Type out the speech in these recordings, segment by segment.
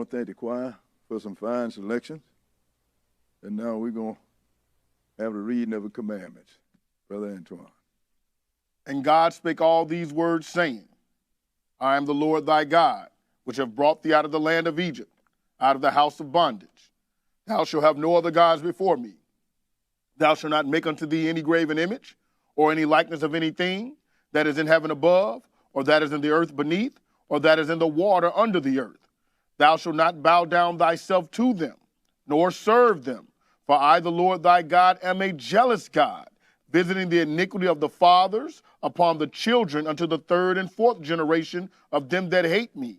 want to thank the choir for some fine selections. And now we're going to have the reading of the commandments. Brother Antoine. And God spake all these words, saying, I am the Lord thy God, which have brought thee out of the land of Egypt, out of the house of bondage. Thou shalt have no other gods before me. Thou shalt not make unto thee any graven image, or any likeness of anything that is in heaven above, or that is in the earth beneath, or that is in the water under the earth. Thou shalt not bow down thyself to them, nor serve them. For I, the Lord thy God, am a jealous God, visiting the iniquity of the fathers upon the children unto the third and fourth generation of them that hate me,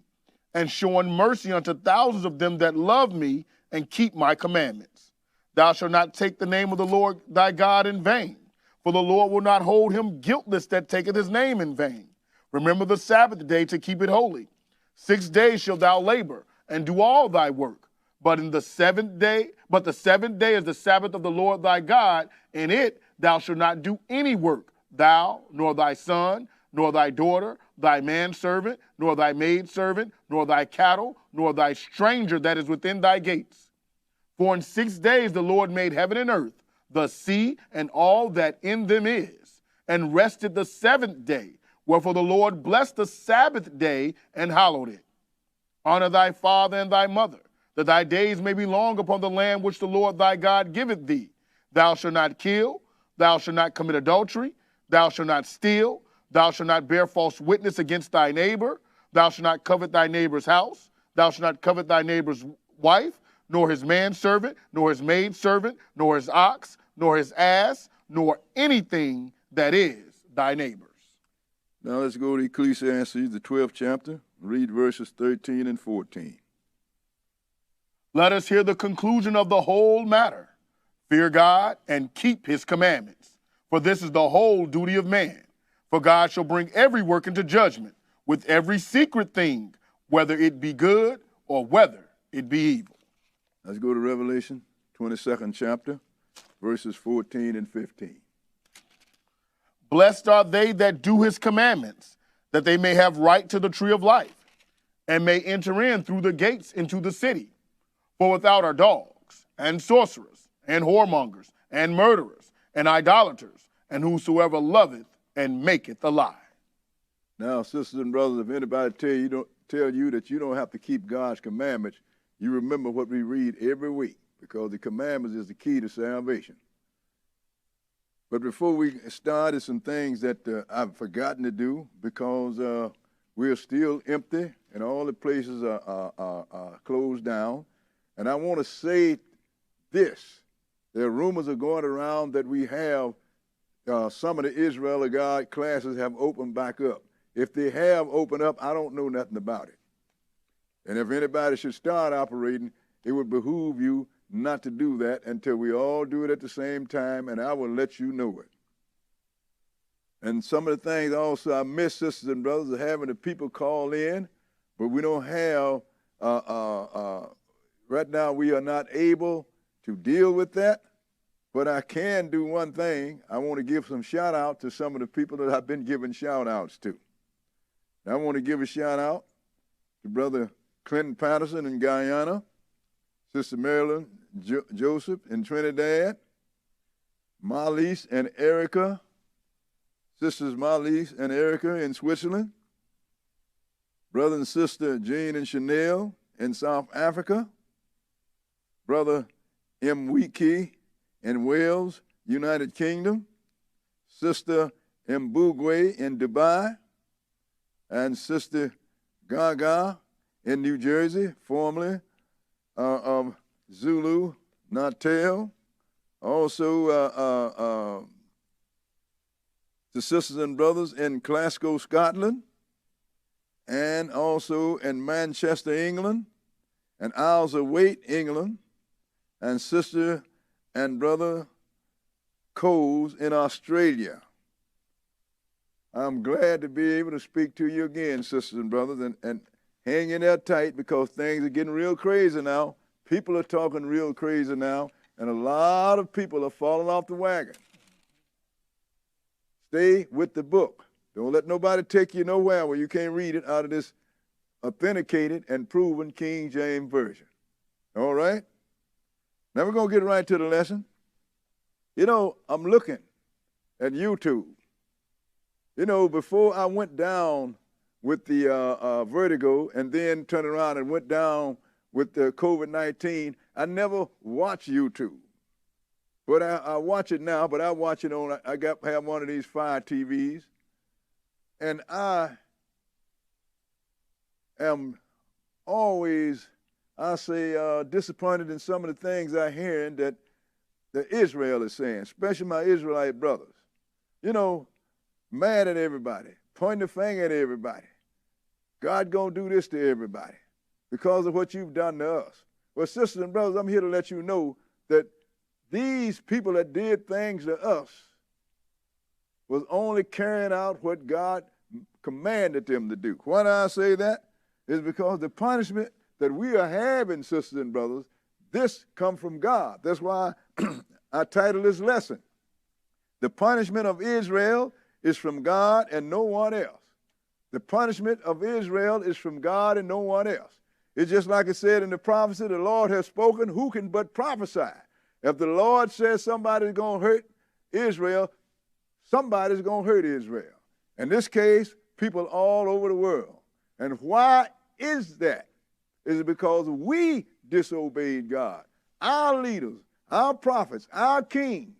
and showing mercy unto thousands of them that love me and keep my commandments. Thou shalt not take the name of the Lord thy God in vain, for the Lord will not hold him guiltless that taketh his name in vain. Remember the Sabbath day to keep it holy. 6 days shalt thou labor and do all thy work. But the seventh day is the Sabbath of the Lord thy God. In it thou shalt not do any work, thou, nor thy son, nor thy daughter, thy manservant, nor thy maidservant, nor thy cattle, nor thy stranger that is within thy gates. For in 6 days the Lord made heaven and earth, the sea, and all that in them is, and rested the seventh day. Wherefore the Lord blessed the Sabbath day and hallowed it. Honor thy father and thy mother, that thy days may be long upon the land which the Lord thy God giveth thee. Thou shalt not kill, thou shalt not commit adultery, thou shalt not steal, thou shalt not bear false witness against thy neighbor, thou shalt not covet thy neighbor's house, thou shalt not covet thy neighbor's wife, nor his manservant, nor his maidservant, nor his ox, nor his ass, nor anything that is thy neighbor's. Now let's go to Ecclesiastes, the 12th chapter, read verses 13 and 14. Let us hear the conclusion of the whole matter. Fear God and keep his commandments, for this is the whole duty of man. For God shall bring every work into judgment with every secret thing, whether it be good or whether it be evil. Let's go to Revelation, 22nd chapter, verses 14 and 15. Blessed are they that do his commandments, that they may have right to the tree of life, and may enter in through the gates into the city. For without are dogs, and sorcerers, and whoremongers, and murderers, and idolaters, and whosoever loveth and maketh a lie. Now, sisters and brothers, if anybody tell you that you don't have to keep God's commandments, you remember what we read every week, because the commandments is the key to salvation. But before we start, there's some things that I've forgotten to do, because we're still empty and all the places are closed down. And I want to say this. There are rumors are going around that we have some of the Israel of God classes have opened back up. If they have opened up, I don't know nothing about it. And if anybody should start operating, it would behoove you not to do that until we all do it at the same time, and I will let you know it. And some of the things also I miss, sisters and brothers, are having the people call in, but we don't have, right now we are not able to deal with that. But I can do one thing. I want to give some shout out to some of the people that I've been giving shout outs to. I want to give a shout out to Brother Clinton Patterson in Guyana, Sister Marilyn Joseph in Trinidad, Marlise and Erica, Sisters Marlise and Erica in Switzerland, Brother and Sister Jean and Chanel in South Africa, Brother Mwiki in Wales, United Kingdom, Sister Mbugwe in Dubai, and Sister Gaga in New Jersey, formerly of Zulu, Natal. Also, the sisters and brothers in Glasgow, Scotland, and also in Manchester, England, and Isles of Wight, England, and Sister and Brother Coles in Australia. I'm glad to be able to speak to you again, sisters and brothers, and hang in there tight, because things are getting real crazy now. People are talking real crazy now, and a lot of people are falling off the wagon. Stay with the book. Don't let nobody take you nowhere where you can't read it out of this authenticated and proven King James Version. All right? Now we're going to get right to the lesson. You know, I'm looking at YouTube. You know, before I went down with the vertigo and then turned around and went down with the COVID-19, I never watched YouTube. But I watch it now, but I watch it on, I have one of these Fire TVs, and I am always, disappointed in some of the things I hear that Israel is saying, especially my Israelite brothers. You know, mad at everybody, pointing the finger at everybody. God gonna do this to everybody because of what you've done to us. Well, sisters and brothers, I'm here to let you know that these people that did things to us was only carrying out what God commanded them to do. Why do I say that? Is because the punishment that we are having, sisters and brothers, this come from God. That's why I titled this lesson, The Punishment of Israel is from God and no one else. The punishment of Israel is from God and no one else. It's just like it said in the prophecy, the Lord has spoken, who can but prophesy? If the Lord says somebody's going to hurt Israel, somebody's going to hurt Israel. In this case, people all over the world. And why is that? Is it because we disobeyed God? Our leaders, our prophets, our kings,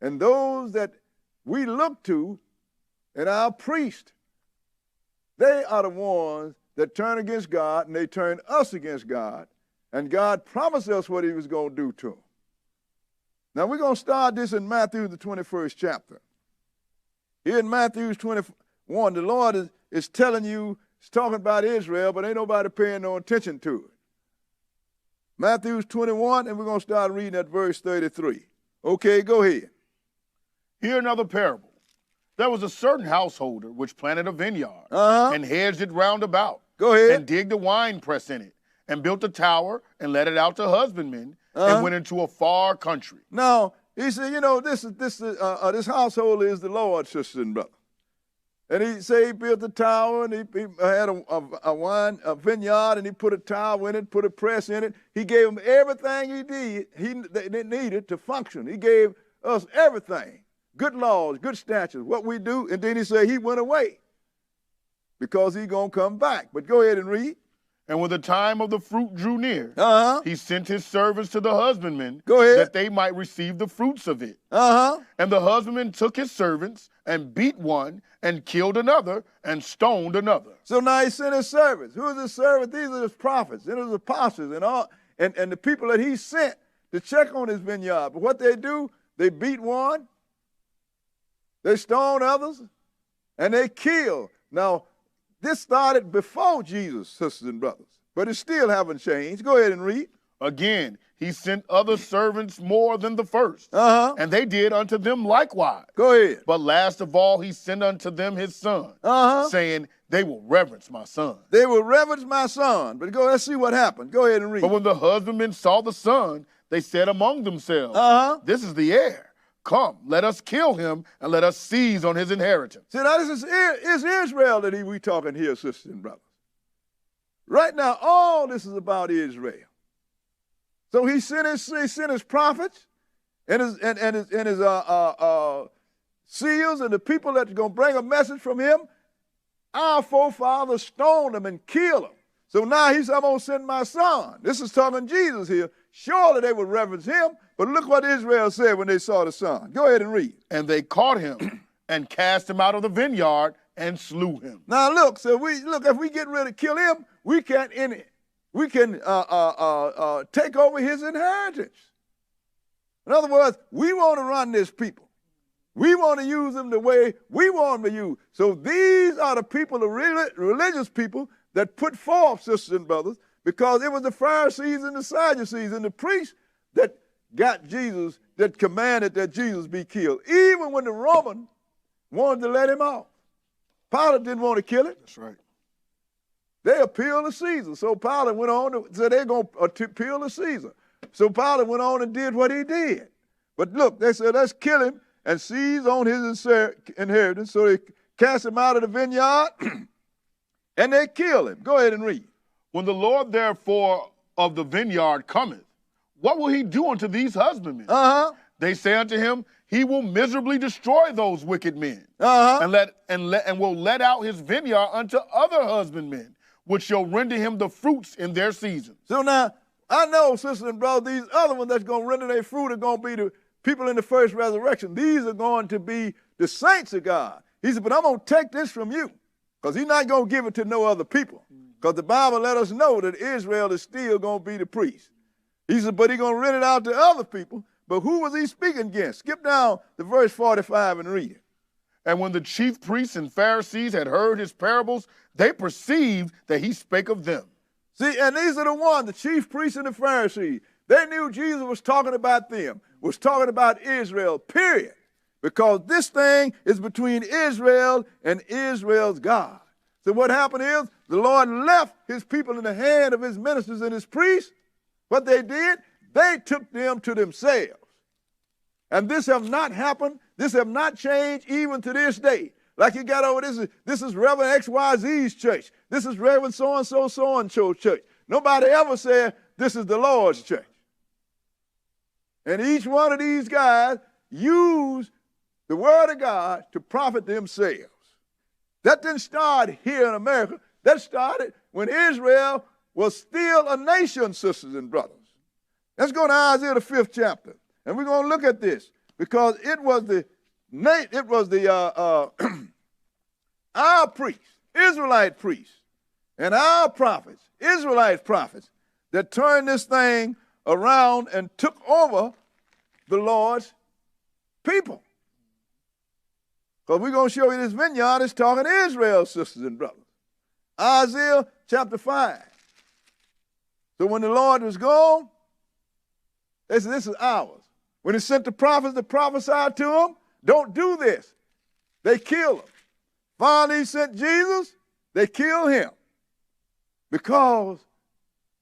and those that we look to, and our priests, they are the ones that turn against God, and they turn us against God, and God promised us what he was going to do to them. Now, we're going to start this in Matthew, the 21st chapter. Here in Matthew 21, the Lord is telling you, he's talking about Israel, but ain't nobody paying no attention to it. Matthew 21, and we're going to start reading at verse 33. Okay, go ahead. Hear another parable. There was a certain householder which planted a vineyard and hedged it round about. Go ahead. And digged a wine press in it, and built a tower and let it out to husbandmen, and went into a far country. Now, he said, you know, this household is the Lord, sisters and brothers. And he said he built a tower, and he had a vineyard, and he put a tower in it, put a press in it. He gave them everything they needed to function. He gave us everything, good laws, good statutes, what we do. And then he said he went away because he's going to come back. But go ahead and read. And when the time of the fruit drew near, he sent his servants to the husbandmen that they might receive the fruits of it. And the husbandman took his servants and beat one and killed another and stoned another. So now he sent his servants. Who is his servants? These are his prophets and his apostles and the people that he sent to check on his vineyard. But what they do, they beat one, they stone others, and they kill. Now, this started before Jesus, sisters and brothers, but it still haven't changed. Go ahead and read. Again, he sent other servants more than the first, and they did unto them likewise. Go ahead. But last of all, he sent unto them his son, saying, they will reverence my son. They will reverence my son. But let's see what happened. Go ahead and read. But when the husbandmen saw the son, they said among themselves, this is the heir. Come, let us kill him, and let us seize on his inheritance. See, now this is Israel that we talking here, sisters and brothers. Right now, all this is about Israel. So he sent his prophets and his seals and the people that's going to bring a message from him. Our forefathers stoned them and killed them. So now he said, I'm going to send my son. This is talking Jesus here. Surely they would reverence him. But look what Israel said when they saw the son. Go ahead and read. And they caught him and cast him out of the vineyard and slew him. Now look, so if we get ready to kill him, we can take over his inheritance. In other words, we want to run this people. We want to use them the way we want them to use. So these are the people, the religious people that put forth, sisters and brothers, because it was the Pharisees and the Sadducees and the priests that got Jesus, that commanded that Jesus be killed. Even when the Roman wanted to let him off. Pilate didn't want to kill him. That's right. They appealed to Caesar. So Pilate went on to say they're going to appeal to Caesar. So Pilate went on and did what he did. But look, they said, let's kill him and seize on his inheritance. So they cast him out of the vineyard And they kill him. Go ahead and read. When the Lord therefore of the vineyard cometh, what will he do unto these husbandmen? They say unto him, he will miserably destroy those wicked men, and will let out his vineyard unto other husbandmen, which shall render him the fruits in their season. So now, I know, sisters and brothers, these other ones that's going to render their fruit are going to be the people in the first resurrection. These are going to be the saints of God. He said, but I'm going to take this from you, because he's not going to give it to no other people, because the Bible let us know that Israel is still going to be the priest. He said, but he's going to rent it out to other people. But who was he speaking against? Skip down to verse 45 and read it. And when the chief priests and Pharisees had heard his parables, they perceived that he spake of them. See, and these are the ones, the chief priests and the Pharisees. They knew Jesus was talking about them, was talking about Israel, period. Because this thing is between Israel and Israel's God. So what happened is the Lord left his people in the hand of his ministers and his priests. What they did, they took them to themselves. And this have not happened. This have not changed even to this day. Like you got over this is Reverend XYZ's church. This is Reverend so-and-so, so-and-so church. Nobody ever said this is the Lord's church. And each one of these guys used the word of God to profit themselves. That didn't start here in America. That started when Israel was still a nation, sisters and brothers. Let's go to Isaiah the 5th chapter, and we're going to look at this because it was our priests, Israelite priests, and our prophets, Israelite prophets, that turned this thing around and took over the Lord's people. Because we're going to show you this vineyard is talking to Israel, sisters and brothers. Isaiah chapter 5. So when the Lord was gone, they said, this is ours. When he sent the prophets to prophesy to them, don't do this. They killed him. Finally, he sent Jesus, they killed him. Because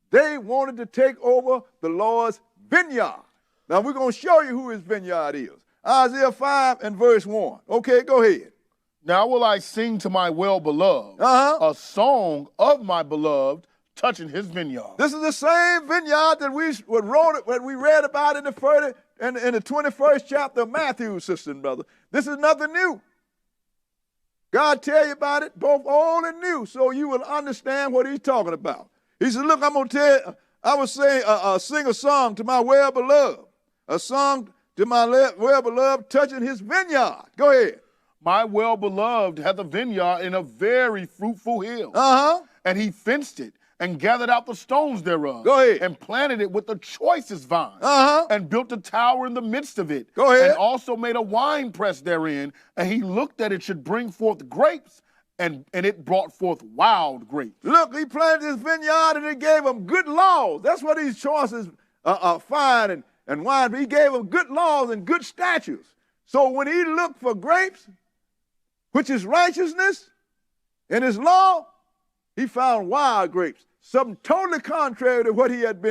they wanted to take over the Lord's vineyard. Now, we're going to show you who his vineyard is. Isaiah 5 and verse 1. Okay, go ahead. Now will I sing to my well-beloved a song of my beloved touching his vineyard. This is the same vineyard that we read about in the 21st chapter of Matthew, sister and brother. This is nothing new. God tell you about it, both old and new, so you will understand what he's talking about. He said, look, I'm going to tell you, I will sing a song to my well-beloved, a song to my well-beloved touching his vineyard. Go ahead. My well-beloved hath a vineyard in a very fruitful hill. And he fenced it and gathered out the stones thereof. Go ahead. And planted it with the choicest vine. And built a tower in the midst of it. Go ahead. And also made a wine press therein. And he looked that it should bring forth grapes. And it brought forth wild grapes. Look, he planted his vineyard and he gave them good laws. That's what these choices fine and wine. He gave them good laws and good statutes. So when he looked for grapes, which is righteousness, in his law, he found wild grapes, something totally contrary to what he had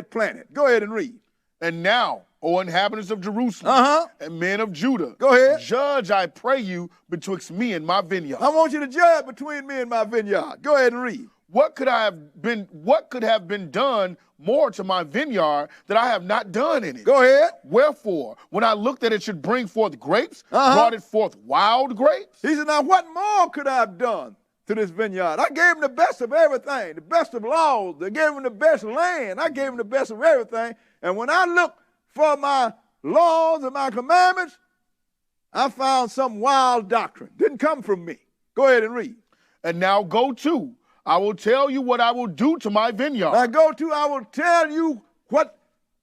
planted. Go ahead and read. And now, O inhabitants of Jerusalem and men of Judah, go ahead. Judge, I pray you, betwixt me and my vineyard. I want you to judge between me and my vineyard. Go ahead and read. What could have been done more to my vineyard that I have not done in it? Go ahead. Wherefore, when I looked that it should bring forth grapes, brought it forth wild grapes? He said, now what more could I have done to this vineyard? I gave him the best of everything, the best of laws. I gave him the best land. I gave him the best of everything. And when I looked for my laws and my commandments, I found some wild doctrine. Didn't come from me. Go ahead and read. And now go to. I will tell you what I will do to my vineyard. Now go to, I will tell you what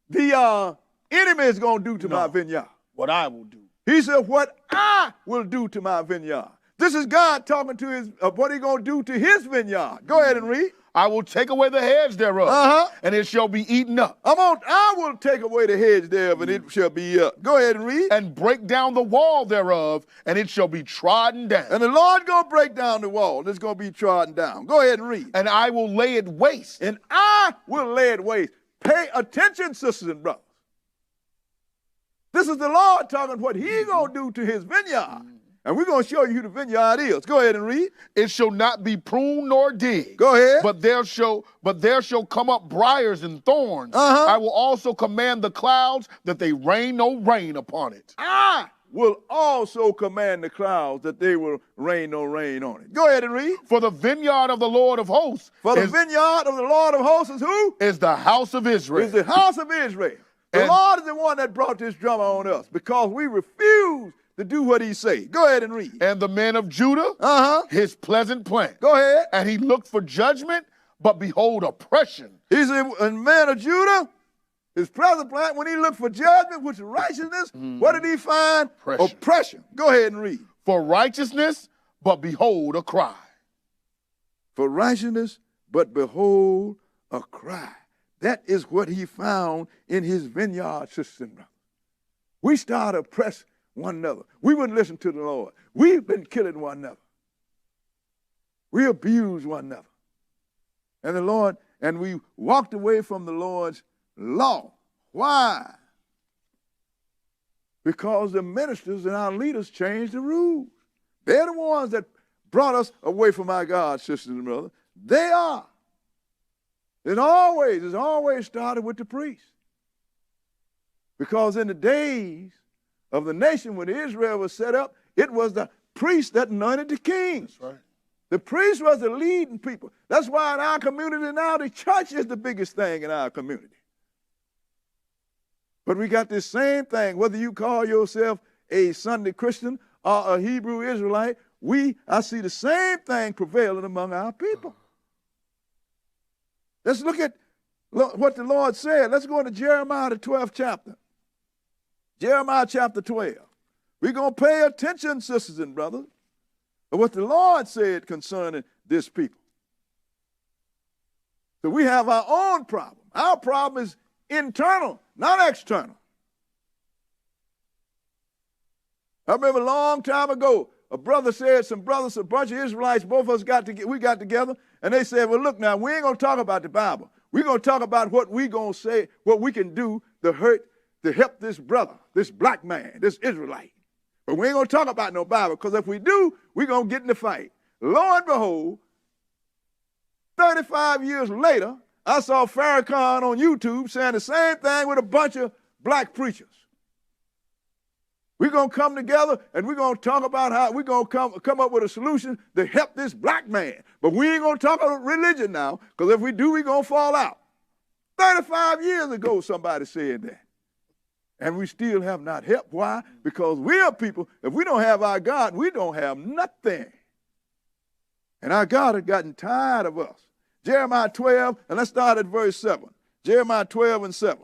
the enemy is going to do to my vineyard. What I will do. He said, what I will do to my vineyard. This is God talking to what he's going to do to his vineyard. Go ahead and read. I will take away the hedge thereof, and it shall be eaten up. I will take away the hedge thereof, and it shall be up. Go ahead and read. And break down the wall thereof, and it shall be trodden down. And the Lord going to break down the wall, and it's going to be trodden down. Go ahead and read. And I will lay it waste. And I will lay it waste. Pay attention, sisters and brothers. This is the Lord talking what he's going to do to his vineyard. And we're going to show you who the vineyard is. Go ahead and read. It shall not be pruned nor digged. Go ahead. But there shall come up briars and thorns. I will also command the clouds that they rain no rain upon it. I will also command the clouds that they will rain no rain on it. Go ahead and read. For the vineyard of the Lord of hosts. For the vineyard of the Lord of hosts is who? Is the house of Israel. Is the house of Israel. The Lord is the one that brought this drama on us because we refuse to do what he say. Go ahead and read. And the men of Judah, his pleasant plant. Go ahead. And he looked for judgment, but behold, oppression. He said, and man of Judah, his pleasant plant, when he looked for judgment, which is righteousness, what did he find? Oppression. Go ahead and read. For righteousness, but behold, a cry. For righteousness, but behold, a cry. That is what he found in his vineyard, sisters and brothers. We started to oppress one another. We wouldn't listen to the Lord. We've been killing one another. We abused one another. And the Lord, and we walked away from the Lord's law. Why? Because the ministers and our leaders changed the rules. They're the ones that brought us away from our God, sisters and brothers. They are. It's always started with the priests. Because in the days of the nation when Israel was set up, it was the priest that anointed the king. That's right. The priest was the leading people. That's why in our community now, the church is the biggest thing in our community. But we got this same thing, whether you call yourself a Sunday Christian or a Hebrew Israelite, I see the same thing prevailing among our people. Let's look at what the Lord said. Let's go into Jeremiah, the 12th chapter. Jeremiah chapter 12. We're going to pay attention, sisters and brothers, to what the Lord said concerning this people. So we have our own problem. Our problem is internal, not external. I remember a long time ago, a brother said, a bunch of Israelites, both of us got together, and they said, well, look now, we ain't going to talk about the Bible. We're going to talk about what we're going to say, what we can do to help this brother, this black man, this Israelite. But we ain't going to talk about no Bible, because if we do, we're going to get in the fight. Lo and behold, 35 years later, I saw Farrakhan on YouTube saying the same thing with a bunch of black preachers. We're going to come together and we're going to talk about how we're going to come up with a solution to help this black man. But we ain't going to talk about religion now, because if we do, we're going to fall out. 35 years ago, somebody said that. And we still have not helped. Why? Because we are people, if we don't have our God, we don't have nothing. And our God has gotten tired of us. Jeremiah 12, and let's start at verse 7. Jeremiah 12 and 7.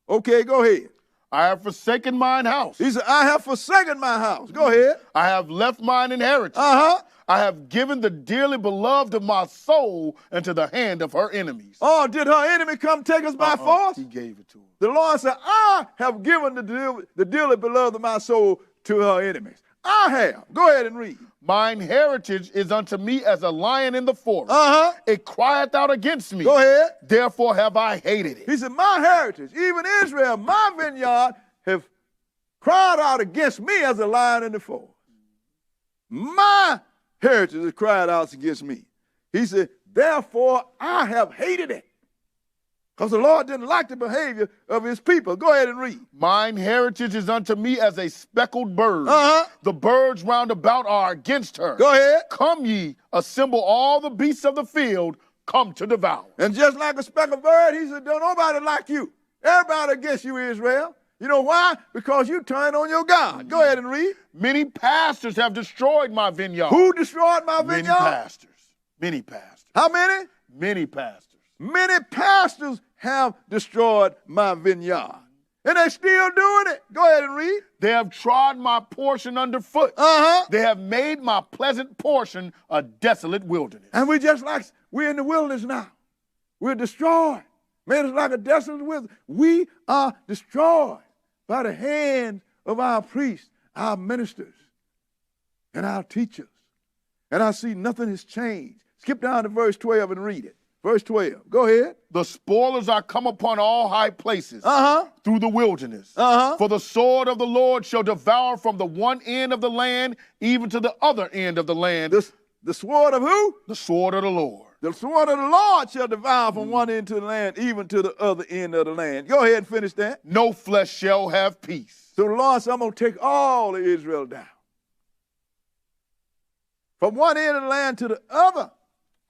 Okay, go ahead. I have forsaken mine house. He said, I have forsaken my house. Go ahead. I have left mine inheritance. I have given the dearly beloved of my soul into the hand of her enemies. Oh, did her enemy come take us by force? He gave it to her. The Lord said, I have given the dearly beloved of my soul to her enemies. I have. Go ahead and read. Mine heritage is unto me as a lion in the forest. It crieth out against me. Go ahead. Therefore have I hated it. He said, my heritage, even Israel, my vineyard, have cried out against me as a lion in the forest. My heritage has cried out against me. He said, therefore I have hated it. Because the Lord didn't like the behavior of his people. Go ahead and read. Mine heritage is unto me as a speckled bird. The birds round about are against her. Go ahead. Come ye, assemble all the beasts of the field, come to devour. And just like a speckled bird, he said, don't nobody like you. Everybody against you, Israel. You know why? Because you turned on your God. Go ahead and read. Many pastors have destroyed my vineyard. Who destroyed my vineyard? Many pastors. Many pastors. How many? Many pastors. Many pastors have destroyed my vineyard. And they're still doing it. Go ahead and read. They have trod my portion underfoot. They have made my pleasant portion a desolate wilderness. And we're in the wilderness now. We're destroyed. Made us like a desolate wilderness. We are destroyed by the hands of our priests, our ministers, and our teachers. And I see nothing has changed. Skip down to verse 12 and read it. Verse 12. Go ahead. The spoilers are come upon all high places through the wilderness. For the sword of the Lord shall devour from the one end of the land even to the other end of the land. The sword of who? The sword of the Lord. The sword of the Lord shall devour from one end of the land even to the other end of the land. Go ahead and finish that. No flesh shall have peace. So the Lord said, I'm going to take all of Israel down. From one end of the land to the other,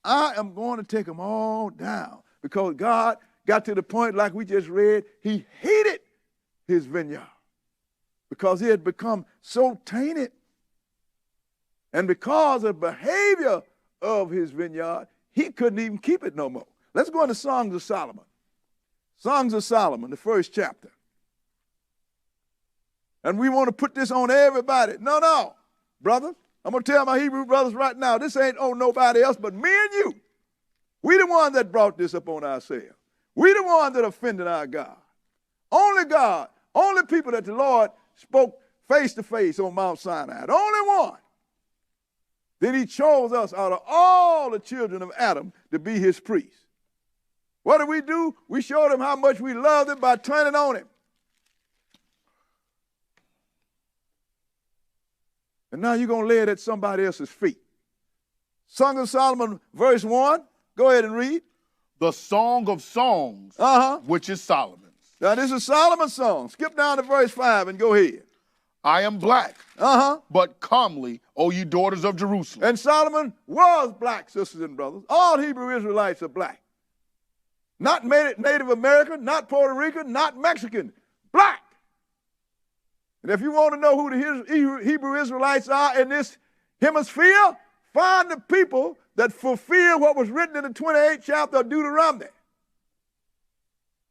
I am going to take them all down. Because God got to the point, like we just read, he hated his vineyard. Because it had become so tainted. And because of the behavior of his vineyard, he couldn't even keep it no more. Let's go into Songs of Solomon. Songs of Solomon, the first chapter. And we want to put this on everybody. No, brothers. I'm going to tell my Hebrew brothers right now, this ain't on nobody else but me and you. We the ones that brought this upon ourselves. We the ones that offended our God. Only people that the Lord spoke face to face on Mount Sinai. The only one. Then he chose us out of all the children of Adam to be his priests. What did we do? We showed him how much we loved him by turning on him. And now you're going to lay it at somebody else's feet. Song of Solomon, verse 1. Go ahead and read. The Song of Songs, which is Solomon's. Now this is Solomon's song. Skip down to verse 5 and go ahead. I am black, but comely, O you daughters of Jerusalem. And Solomon was black, sisters and brothers. All Hebrew Israelites are black. Not Native American, not Puerto Rican, not Mexican. Black. And if you want to know who the Hebrew Israelites are in this hemisphere, find the people that fulfill what was written in the 28th chapter of Deuteronomy.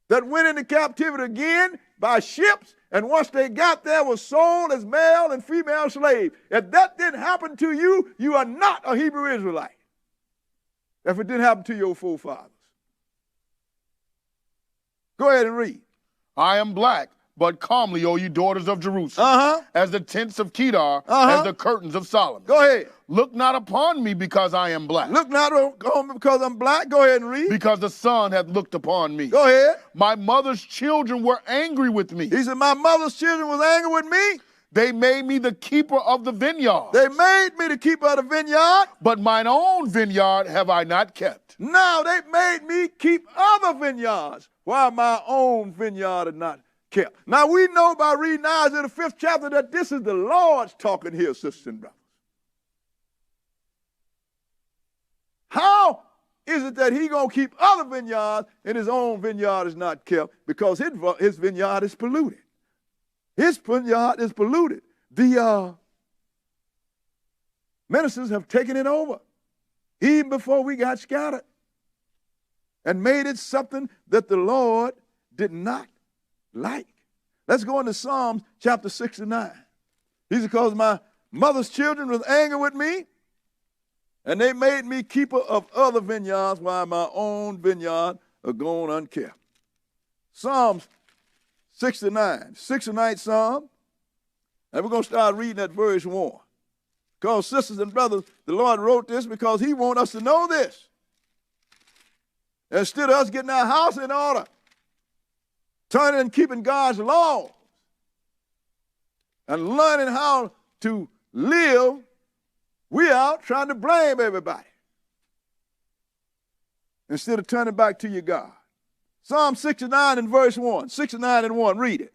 That went into captivity again by ships, and once they got there was sold as male and female slaves. If that didn't happen to you, you are not a Hebrew Israelite. If it didn't happen to your forefathers. Go ahead and read. I am black, but comely, O you daughters of Jerusalem, as the tents of Kedar, as the curtains of Solomon. Go ahead. Look not upon me because I am black. Look not on me because I'm black. Go ahead and read. Because the sun hath looked upon me. Go ahead. My mother's children were angry with me. He said, my mother's children was angry with me. They made me the keeper of the vineyard. They made me the keeper of the vineyard. But mine own vineyard have I not kept. Now they made me keep other vineyards, while my own vineyard is not kept. Now we know by reading Isaiah the 5th chapter that this is the Lord's talking here, sisters and brothers. How is it that he going to keep other vineyards and his own vineyard is not kept? Because his vineyard is polluted. His vineyard is polluted. The ministers have taken it over even before we got scattered and made it something that the Lord did not like. Let's go into Psalms chapter 69. He said, because my mother's children was angry with me, and they made me keeper of other vineyards while my own vineyard are gone unkept. Psalms 69, 69th Psalm. And we're going to start reading at verse 1. Because, sisters and brothers, the Lord wrote this because he wants us to know this. Instead of us getting our house in order, turning and keeping God's laws, and learning how to live, we out trying to blame everybody instead of turning back to your God. Psalm 69 and verse 1. 69 and 1. Read it.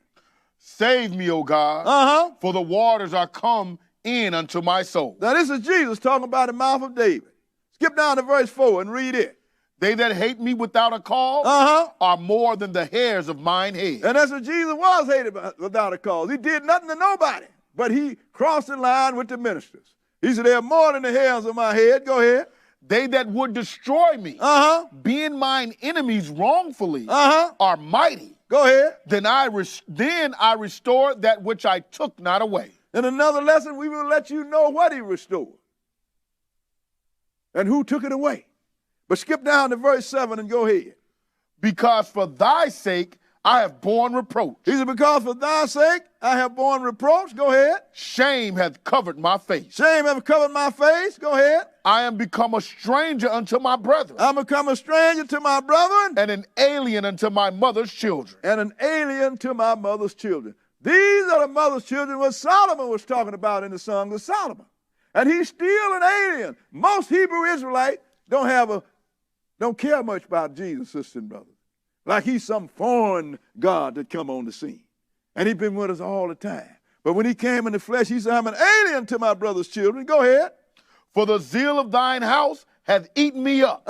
Save me, O God, for the waters are come in unto my soul. Now this is Jesus talking about the mouth of David. Skip down to verse 4 and read it. They that hate me without a cause are more than the hairs of mine head. And that's what Jesus was hated without a cause. He did nothing to nobody, but he crossed the line with the ministers. He said, they are more than the hairs of my head. Go ahead. They that would destroy me, being mine enemies wrongfully, are mighty. Go ahead. Then I restore that which I took not away. In another lesson, we will let you know what he restored and who took it away. But skip down to verse 7 and go ahead. Because for thy sake I have borne reproach. He said, because for thy sake I have borne reproach. Go ahead. Shame hath covered my face. Shame hath covered my face. Go ahead. I am become a stranger unto my brethren. I'm become a stranger to my brethren. And an alien unto my mother's children. And an alien to my mother's children. These are the mother's children what Solomon was talking about in the Song of Solomon. And he's still an alien. Most Hebrew Israelites don't care much about Jesus, sisters and brothers. Like he's some foreign God that come on the scene. And he's been with us all the time. But when he came in the flesh, he said, I'm an alien to my brother's children. Go ahead. For the zeal of thine house hath eaten me up.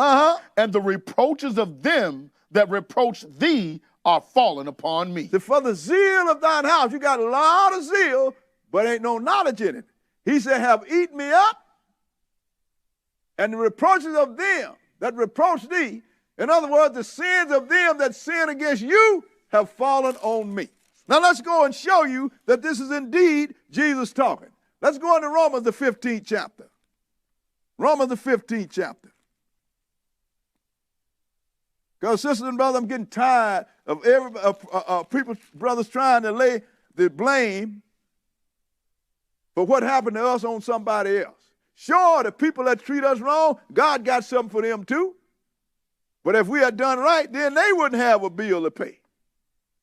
And the reproaches of them that reproach thee are fallen upon me. For the zeal of thine house, you got a lot of zeal, but ain't no knowledge in it. He said, have eaten me up, and the reproaches of them that reproach thee, in other words, the sins of them that sin against you have fallen on me. Now let's go and show you that this is indeed Jesus talking. Let's go into Romans the 15th chapter. Romans the 15th chapter. Because sisters and brothers, I'm getting tired of people, brothers trying to lay the blame for what happened to us on somebody else. Sure, the people that treat us wrong, God got something for them too. But if we had done right, then they wouldn't have a bill to pay.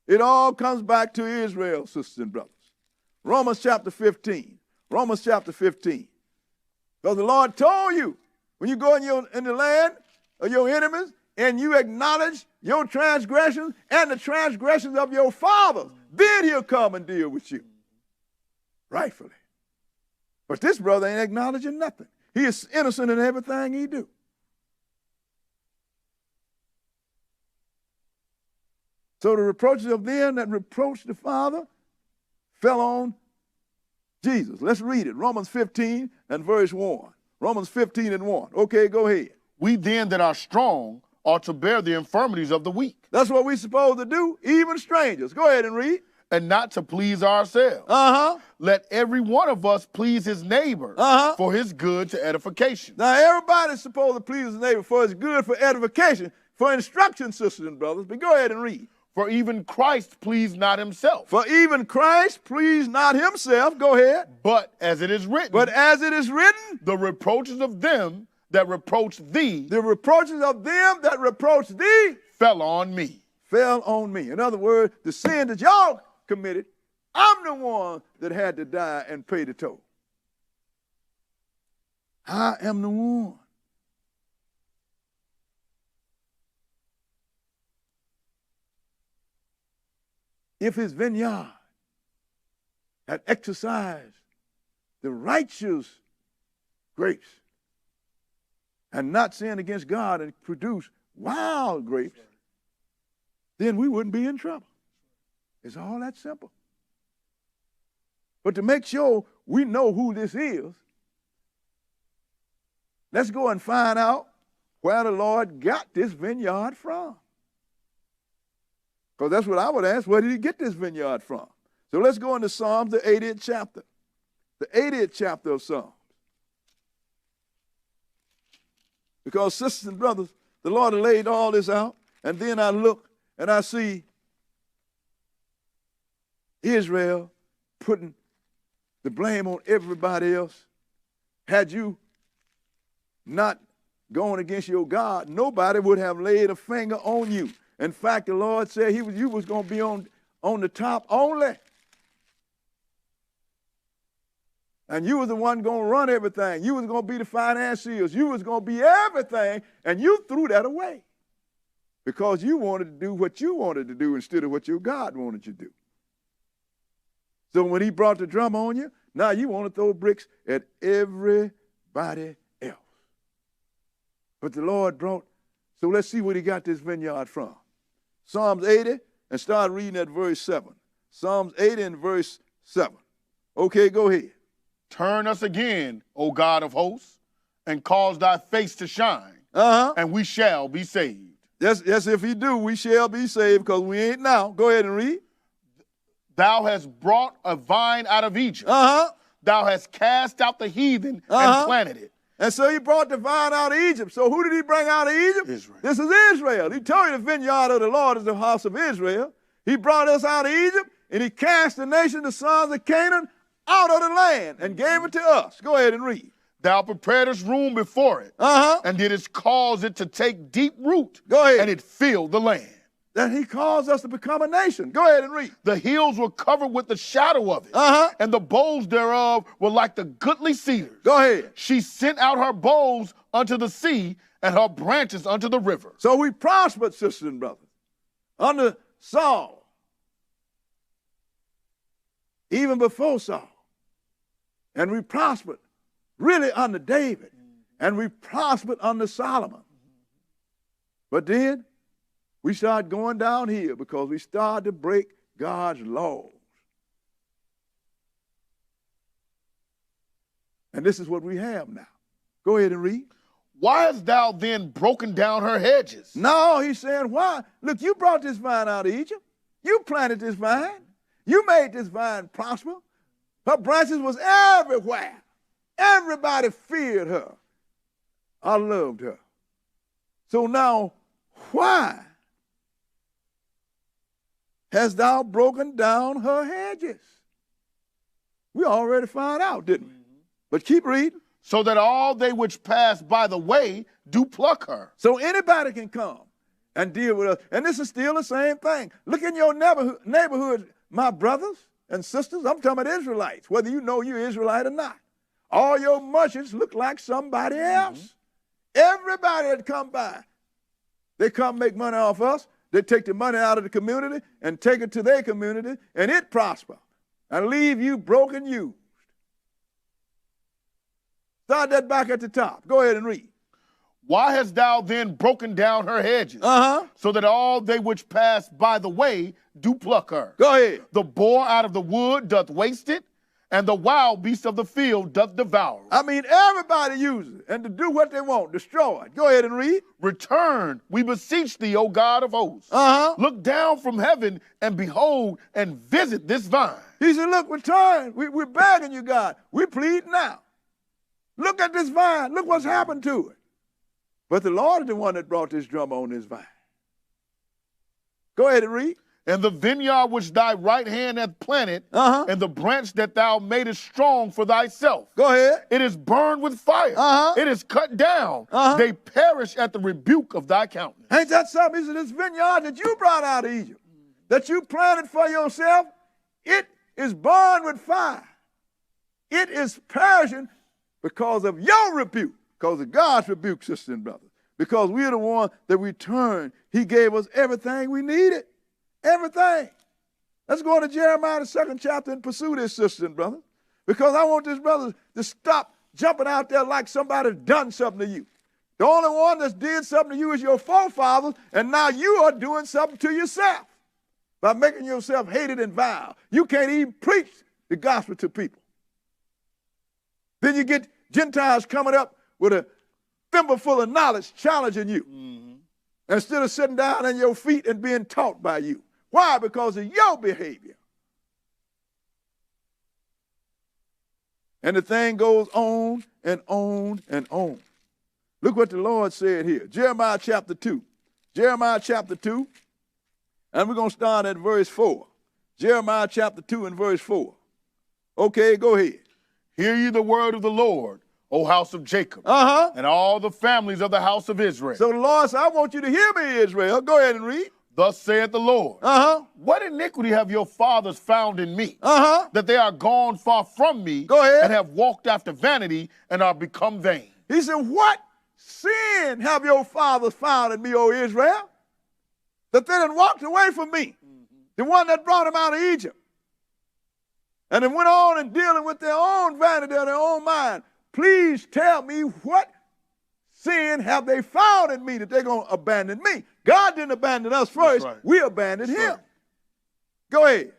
It all comes back to Israel, sisters and brothers. Romans chapter 15. Romans chapter 15. Because the Lord told you, when you go in the land of your enemies, and you acknowledge your transgressions and the transgressions of your fathers, then he'll come and deal with you. Rightfully. But this brother ain't acknowledging nothing. He is innocent in everything he do. So the reproaches of them that reproached the Father fell on Jesus. Let's read it. Romans 15 and verse 1. Romans 15 and 1. Okay, go ahead. We then that are strong ought to bear the infirmities of the weak. That's what we're supposed to do, even strangers. Go ahead and read. And not to please ourselves. Let every one of us please his neighbor for his good to edification. Now, everybody's supposed to please his neighbor for his good, for edification, for instruction, sisters and brothers. But go ahead and read. For even Christ pleased not himself. For even Christ pleased not himself. Go ahead. But as it is written. But as it is written. The reproaches of them that reproach thee. The reproaches of them that reproach thee. Fell on me. Fell on me. In other words, the sin that y'all committed, I'm the one that had to die and pay the toll. I am the one. If his vineyard had exercised the righteous grapes and not sinned against God and produced wild grapes, then we wouldn't be in trouble. It's all that simple. But to make sure we know who this is, let's go and find out where the Lord got this vineyard from. Because that's what I would ask, where did he get this vineyard from? So let's go into Psalms, the 80th chapter. The 80th chapter of Psalms. Because, sisters and brothers, the Lord had laid all this out, and then I look and I see Israel putting the blame on everybody else. Had you not gone against your God, nobody would have laid a finger on you. In fact, the Lord said you was going to be on the top only. And you was the one going to run everything. You was going to be the financiers. You was going to be everything, and you threw that away because you wanted to do what you wanted to do instead of what your God wanted you to do. So when he brought the drum on you, now you want to throw bricks at everybody else. But the Lord brought, so let's see where he got this vineyard from. Psalms 80, and start reading at verse 7. Psalms 80 and verse 7. Okay, go ahead. Turn us again, O God of hosts, and cause thy face to shine, and we shall be saved. Yes, if he do, we shall be saved, because we ain't now. Go ahead and read. Thou hast brought a vine out of Egypt. Thou hast cast out the heathen and planted it. And so he brought the vine out of Egypt. So who did he bring out of Egypt? Israel. This is Israel. He told you the vineyard of the Lord is the house of Israel. He brought us out of Egypt, and he cast the nation, the sons of Canaan, out of the land and gave it to us. Go ahead and read. Thou preparedst room before it, and didst cause it to take deep root. Go ahead. And it filled the land. That he caused us to become a nation. Go ahead and read. The hills were covered with the shadow of it, and the boughs thereof were like the goodly cedars. Go ahead. She sent out her boughs unto the sea, and her branches unto the river. So we prospered, sisters and brothers, under Saul, even before Saul. And we prospered really under David, and we prospered under Solomon. But then we started going downhill because we started to break God's laws. And this is what we have now. Go ahead and read. Why hast thou then broken down her hedges? No, he's saying, why? Look, you brought this vine out of Egypt. You planted this vine. You made this vine prosper. Her branches was everywhere. Everybody feared her. I loved her. So now, why hast thou broken down her hedges? We already found out, didn't we? But keep reading. So that all they which pass by the way do pluck her. So anybody can come and deal with us. And this is still the same thing. Look in your neighborhood, my brothers and sisters. I'm talking about Israelites, whether you know you're Israelite or not. All your merchants look like somebody else. Everybody that come by, they come make money off us. They take the money out of the community and take it to their community, and it prosper and leave you broken used. Start that back at the top. Go ahead and read. Why hast thou then broken down her hedges? So that all they which pass by the way do pluck her. Go ahead. The boar out of the wood doth waste it, and the wild beast of the field doth devour it. I mean, everybody uses it, and to do what they want, destroy it. Go ahead and read. Return, we beseech thee, O God of hosts. Look down from heaven and behold and visit this vine. He said, look, return. We're begging you, God. We plead now. Look at this vine. Look what's happened to it. But the Lord is the one that brought this drummer on this vine. Go ahead and read. And the vineyard which thy right hand hath planted, and the branch that thou madest strong for thyself. Go ahead. It is burned with fire. It is cut down. They perish at the rebuke of thy countenance. Ain't that something? He said, this vineyard that you brought out of Egypt, that you planted for yourself, it is burned with fire. It is perishing because of your rebuke, because of God's rebuke, sisters and brothers. Because we're the one that returned. He gave us everything we needed. Everything. Let's go to Jeremiah, the 2nd chapter, and pursue this, sisters and brothers. Because I want this brother to stop jumping out there like somebody's done something to you. The only one that's did something to you is your forefathers, and now you are doing something to yourself by making yourself hated and vile. You can't even preach the gospel to people. Then you get Gentiles coming up with a thimble full of knowledge challenging you instead of sitting down on your feet and being taught by you. Why? Because of your behavior. And the thing goes on and on and on. Look what the Lord said here. Jeremiah chapter 2. Jeremiah chapter 2. And we're going to start at verse 4. Jeremiah chapter 2 and verse 4. Okay, go ahead. Hear ye the word of the Lord, O house of Jacob, and all the families of the house of Israel. So the Lord said, I want you to hear me, Israel. Go ahead and read. Thus saith the Lord, what iniquity have your fathers found in me, that they are gone far from me, Go ahead. and have walked after vanity, and are become vain. He said, what sin have your fathers found in me, O Israel, that they done walked away from me, the one that brought them out of Egypt, and then went on and dealing with their own vanity or their own mind. Please tell me what sin have they found in me that they're going to abandon me. God didn't abandon us first. Right. We abandoned him. Right. Go ahead.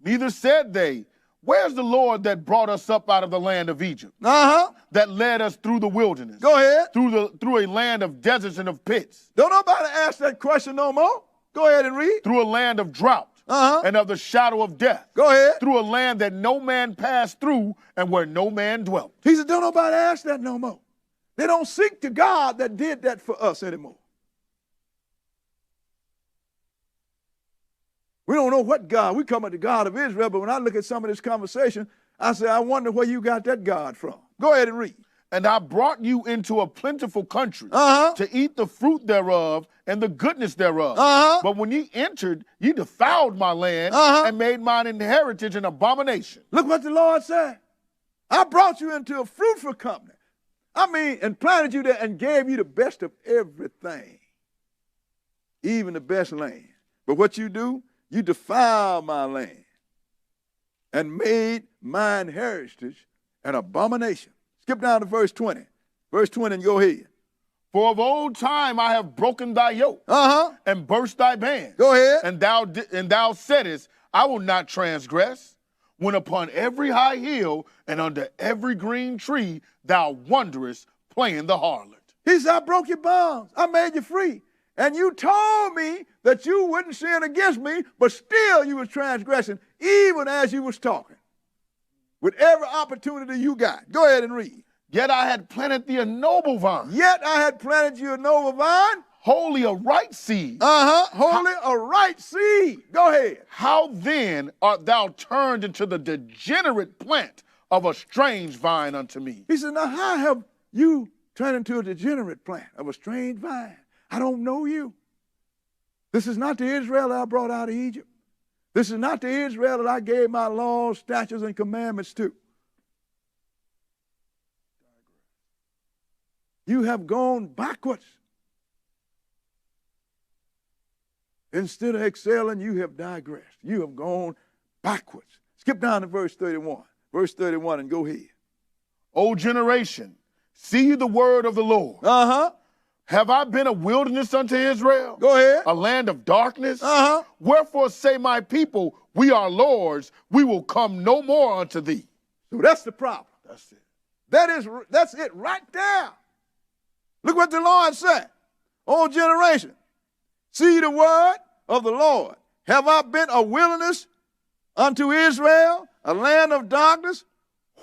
Neither said they, where's the Lord that brought us up out of the land of Egypt, that led us through the wilderness, Go ahead. through a land of deserts and of pits, Don't nobody ask that question no more. Go ahead and read. through a land of drought and of the shadow of death, Go ahead. through a land that no man passed through and where no man dwelt. He said, don't nobody ask that no more. They don't seek to God that did that for us anymore. We don't know what God. We come at the God of Israel, but when I look at some of this conversation, I say, I wonder where you got that God from. Go ahead and read. And I brought you into a plentiful country Uh-huh. to eat the fruit thereof and the goodness thereof. Uh-huh. But when ye entered, ye defiled my land and made mine inheritance an abomination. Look what the Lord said. I brought you into a fruitful company. I mean, and planted you there and gave you the best of everything, even the best land. But what you do, you defile my land and made mine heritage an abomination. Skip down to verse 20. Verse 20 and go ahead. For of old time I have broken thy yoke and burst thy bands. Go ahead. And thou saidest, I will not transgress. When upon every high hill and under every green tree thou wanderest, playing the harlot. He said, I broke your bonds. I made you free. And you told me that you wouldn't sin against me, but still you was transgressing, even as you was talking. With every opportunity you got. Go ahead and read. Yet I had planted thee a noble vine. Yet I had planted you a noble vine. Wholly a right seed. Wholly a right seed. Go ahead. How then art thou turned into the degenerate plant of a strange vine unto me? He said, now how have you turned into a degenerate plant of a strange vine? I don't know you. This is not the Israel that I brought out of Egypt. This is not the Israel that I gave my laws, statutes, and commandments to. You have gone backwards. Instead of excelling, you have digressed. You have gone backwards. Skip down to verse 31. Verse 31 and go ahead. O generation, see ye the word of the Lord. Have I been a wilderness unto Israel? Go ahead. A land of darkness? Wherefore say my people, we are lords, we will come no more unto thee. So that's the problem. That's it. That's it right there. Look what the Lord said. O generation, see the word of the Lord. Have I been a wilderness unto Israel, a land of darkness?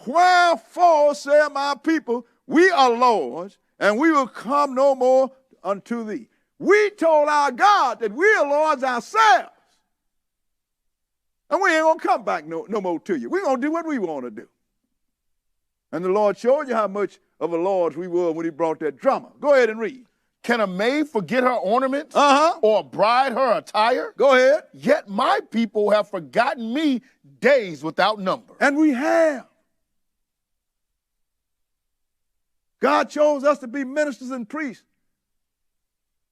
Wherefore say my people, we are lords, and we will come no more unto thee. We told our God that we are lords ourselves. And we ain't going to come back no more to you. We're going to do what we want to do. And the Lord showed you how much of a lords we were when he brought that drummer. Go ahead and read. Can a maid forget her ornaments? Or a bride her attire? Go ahead. Yet my people have forgotten me days without number. And we have. God chose us to be ministers and priests,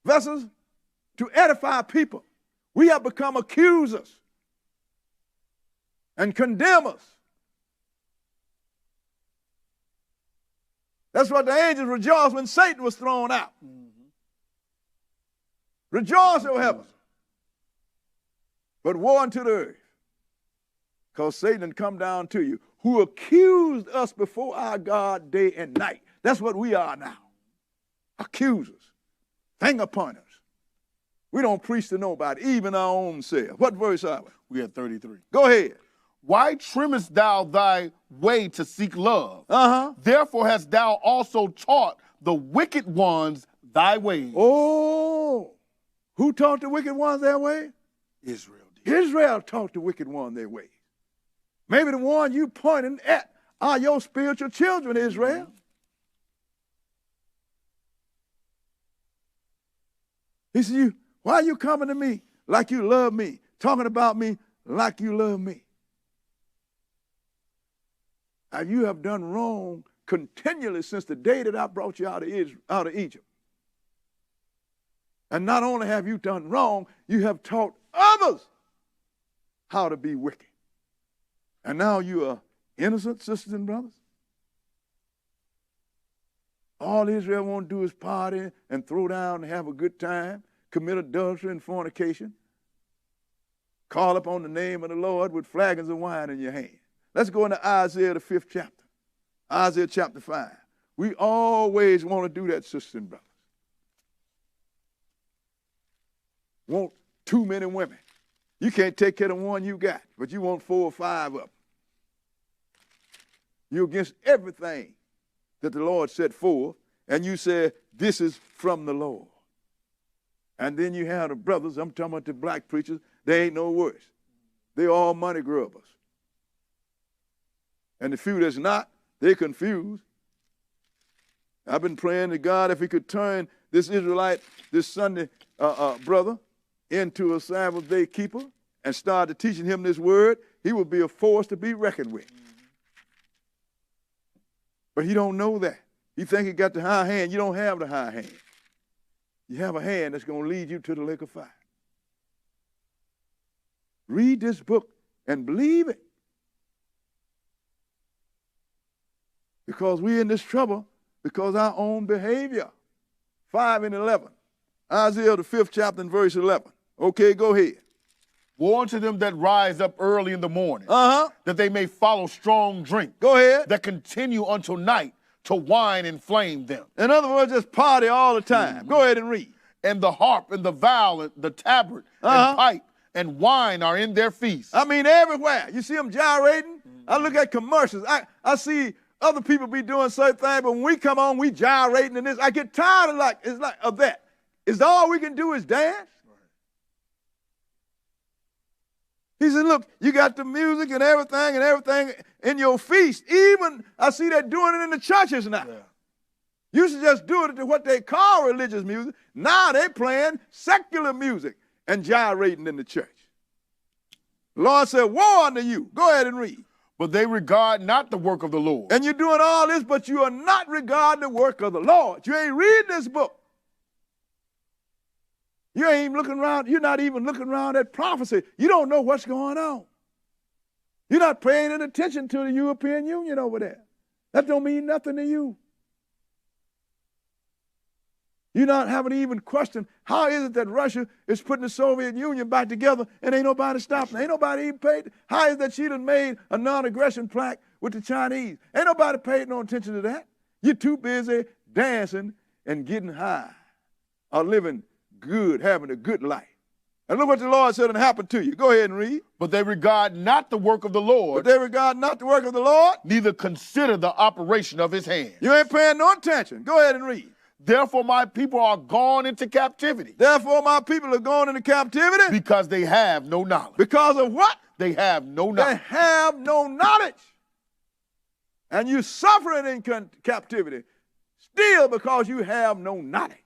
vessels to edify people. We have become accusers and condemners. That's what the angels rejoiced when Satan was thrown out. Rejoice, O heavens. But woe unto the earth, because Satan had come down to you, who accused us before our God day and night. That's what we are now. Accusers. Finger pointers. We don't preach to nobody, even our own self. What verse are we? We at 33. Go ahead. Why trimmest thou thy way to seek love? Therefore hast thou also taught the wicked ones thy ways. Oh, who taught the wicked ones their way? Israel did. Israel taught the wicked one their ways. Maybe the one you pointing at are your spiritual children, Israel. He said, why are you coming to me like you love me, talking about me like you love me? And you have done wrong continually since the day that I brought you out of Egypt. And not only have you done wrong, you have taught others how to be wicked. And now you are innocent, sisters and brothers. All Israel want to do is party and throw down and have a good time, commit adultery and fornication, call upon the name of the Lord with flagons of wine in your hand. Let's go into Isaiah, the 5th chapter. Isaiah chapter 5. We always want to do that, sisters and brothers. Want too many women. You can't take care of one you got, but you want 4 or 5 of them. You're against everything that the Lord set forth, and you say, this is from the Lord. And then you have the brothers, I'm talking about the black preachers, They ain't no worse. They all money grubbers. And the few that's not, they confused. I've been praying to God if he could turn this Israelite, this Sunday brother, into a Sabbath day keeper and start teaching him this word, he would be a force to be reckoned with. But he don't know that. He think he got the high hand. You don't have the high hand. You have a hand that's going to lead you to the lake of fire. Read this book and believe it. Because we're in this trouble because our own behavior. 5 and 11. Isaiah, the 5th chapter and verse 11. Okay, go ahead. Woe unto them that rise up early in the morning, that they may follow strong drink. Go ahead. That continue until night to wine and flame them. In other words, just party all the time. Go ahead and read. And the harp and the viol and the tabret and pipe and wine are in their feast. I mean, everywhere. You see them gyrating? I look at commercials. I see other people be doing certain things, but when we come on, we gyrating in this. I get tired of that. Is all we can do is dance? He said, look, you got the music and everything in your feast. Even, I see they're doing it in the churches now. Yeah. You should just do it to what they call religious music. Now they're playing secular music and gyrating in the church. The Lord said, woe unto you. Go ahead and read. But they regard not the work of the Lord. And you're doing all this, but you are not regarding the work of the Lord. You ain't reading this book. You ain't even looking around. You're not even looking around at prophecy. You don't know what's going on. You're not paying any attention to the European Union over there. That don't mean nothing to you. You're not having to even question, how is it that Russia is putting the Soviet Union back together and ain't nobody stopping? Ain't nobody even paid? How is it that she done made a non-aggression plaque with the Chinese? Ain't nobody paid no attention to that. You're too busy dancing and getting high or living good, having a good life. And look what the Lord said and happened to you. Go ahead and read. But they regard not the work of the Lord. But they regard not the work of the Lord. Neither consider the operation of his hand. You ain't paying no attention. Go ahead and read. Therefore my people are gone into captivity. Therefore my people are gone into captivity. Because they have no knowledge. Because of what? They have no knowledge. They have no knowledge. And you're suffering in captivity still because you have no knowledge.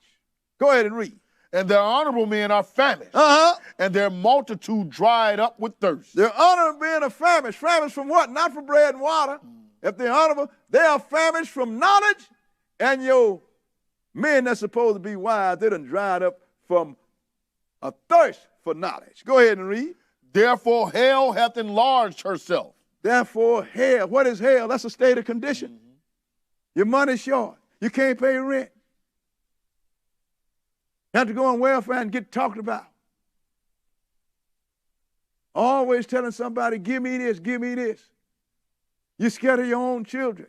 Go ahead and read. And their honorable men are famished, and their multitude dried up with thirst. Their honorable men are famished. Famished from what? Not from bread and water. If they're honorable, they are famished from knowledge, and your men that's supposed to be wise, they done dried up from a thirst for knowledge. Go ahead and read. Therefore hell hath enlarged herself. Therefore hell. What is hell? That's a state of condition. Your money's short. You can't pay rent. You have to go on welfare and get talked about. Always telling somebody, give me this, give me this. You're scared of your own children.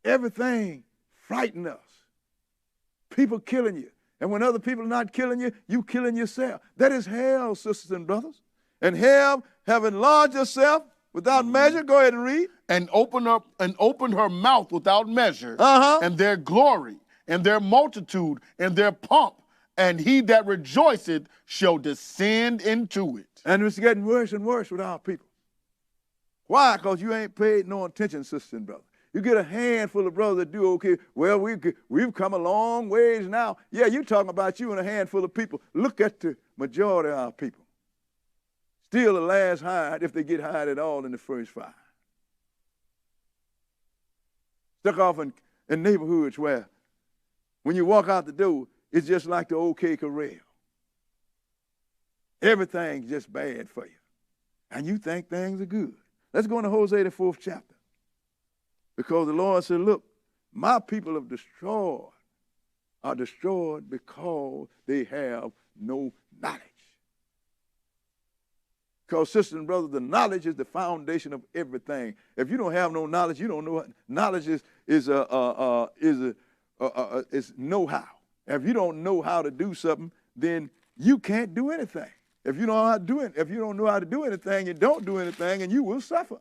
Everything frightens us. People killing you. And when other people are not killing you, you killing yourself. That is hell, sisters and brothers. And hell have enlarged yourself without measure. Go ahead and read. And opened her mouth without measure. And their glory, and their multitude, and their pomp, and he that rejoiceth shall descend into it. And it's getting worse and worse with our people. Why? Because you ain't paid no attention, sisters and brothers. You get a handful of brothers that do okay. Well, we've come a long ways now. Yeah, you're talking about you and a handful of people. Look at the majority of our people. Still the last hired, if they get hired at all in the first 5. Stuck off in neighborhoods where when you walk out the door, it's just like the OK Corral. Everything's just bad for you. And you think things are good. Let's go into Hosea, the 4th chapter. Because the Lord said, look, my people are destroyed because they have no knowledge. Because, sisters and brothers, the knowledge is the foundation of everything. If you don't have no knowledge, you don't know what knowledge is know-how. If you don't know how to do something, then you can't do anything. If you don't know how to do it, if you don't know how to do anything, you don't do anything, and you will suffer.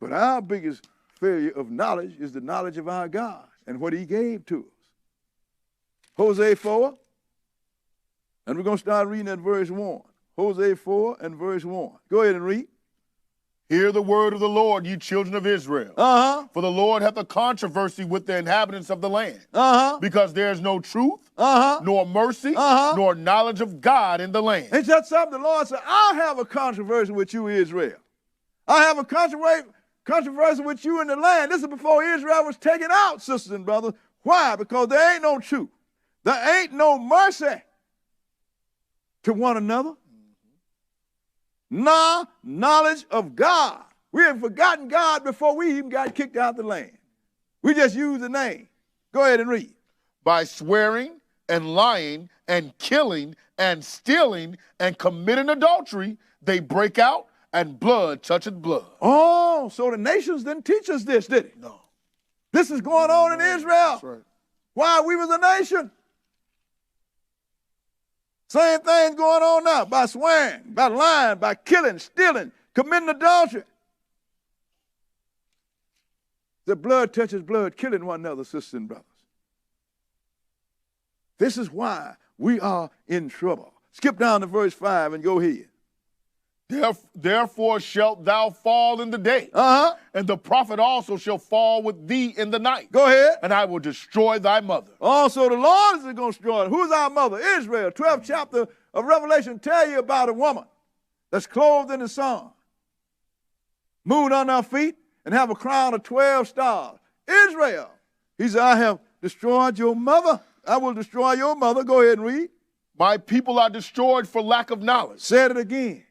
But our biggest failure of knowledge is the knowledge of our God. and what he gave to us. Hosea 4, and we're going to start reading at verse 1. Hosea 4 and verse 1. Go ahead and read. Hear the word of the Lord, ye children of Israel. For the Lord hath a controversy with the inhabitants of the land. Because there is no truth, nor mercy, nor knowledge of God in the land. Ain't that something? The Lord said, I have a controversy with you, Israel. I have a controversy with you in the land. This is before Israel was taken out, sisters and brothers. Why? Because there ain't no truth. There ain't no mercy to one another. Nor knowledge of God. We have forgotten God before we even got kicked out of the land. We just use the name. Go ahead and read. By swearing and lying and killing and stealing and committing adultery, they break out and blood toucheth blood. Oh, so the nations didn't teach us this, did it? No. This is going on in Israel. That's right. While we was a nation. Same thing going on now, by swearing, by lying, by killing, stealing, committing adultery. The blood touches blood, killing one another, sisters and brothers. This is why we are in trouble. Skip down to verse 5 and go ahead. Therefore shalt thou fall in the day, and the prophet also shall fall with thee in the night. Go ahead. And I will destroy thy mother. Also, the Lord is going to destroy her. Who's our mother? Israel. 12th chapter of Revelation tell you about a woman that's clothed in the sun, moon on her feet, and have a crown of 12 stars. Israel. He said, I have destroyed your mother. I will destroy your mother. Go ahead and read. My people are destroyed for lack of knowledge. Said it again.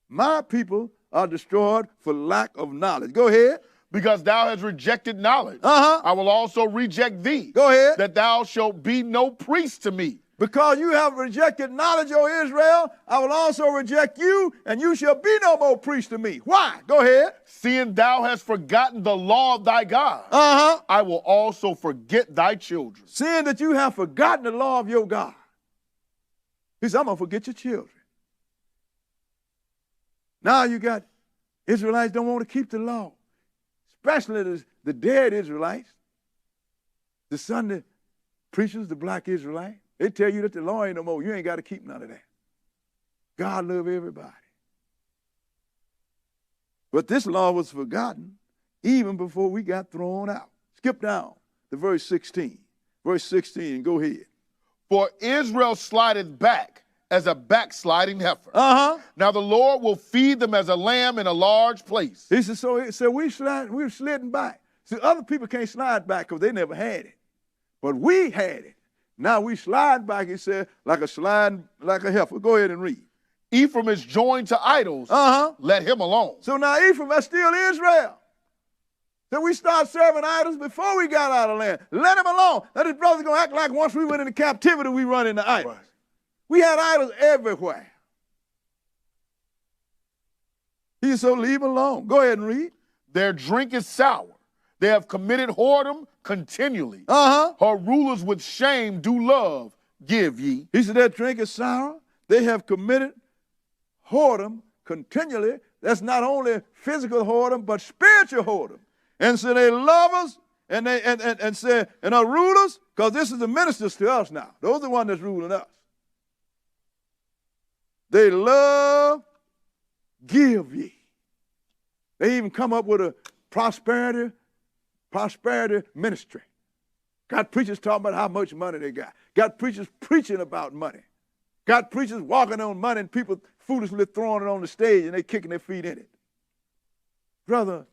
My people are destroyed for lack of knowledge. Go ahead. Because thou hast rejected knowledge, I will also reject thee. Go ahead. That thou shalt be no priest to me. Because you have rejected knowledge, O Israel, I will also reject you, and you shall be no more priest to me. Why? Go ahead. Seeing thou hast forgotten the law of thy God, I will also forget thy children. Seeing that you have forgotten the law of your God. He said, I'm going to forget your children. Now you got Israelites don't want to keep the law, especially the dead Israelites, the Sunday preachers, the black Israelites. They tell you that the law ain't no more. You ain't got to keep none of that. God love everybody. But this law was forgotten even before we got thrown out. Skip down to verse 16. Verse 16, go ahead. For Israel slideth back as a backsliding heifer. Now the Lord will feed them as a lamb in a large place. He said, so we were sliding back. See, other people can't slide back because they never had it. But we had it. Now we slide back, he said, like a heifer. Go ahead and read. Ephraim is joined to idols. Let him alone. So now Ephraim, that's still Israel. So we start serving idols before we got out of the land. Let him alone. Now his brother's going to act like once we went into captivity, we run into idols. Right. We had idols everywhere. He said, so leave alone. Go ahead and read. Their drink is sour. They have committed whoredom continually. Her rulers with shame do love, give ye. He said, their drink is sour. They have committed whoredom continually. That's not only physical whoredom, but spiritual whoredom. And so they love us, and our rulers, because this is the ministers to us now. Those are the ones that's ruling us. They love, give ye. They even come up with a prosperity ministry. Got preachers talking about how much money they got. Got preachers preaching about money. Got preachers walking on money and people foolishly throwing it on the stage and they kicking their feet in it. Brother,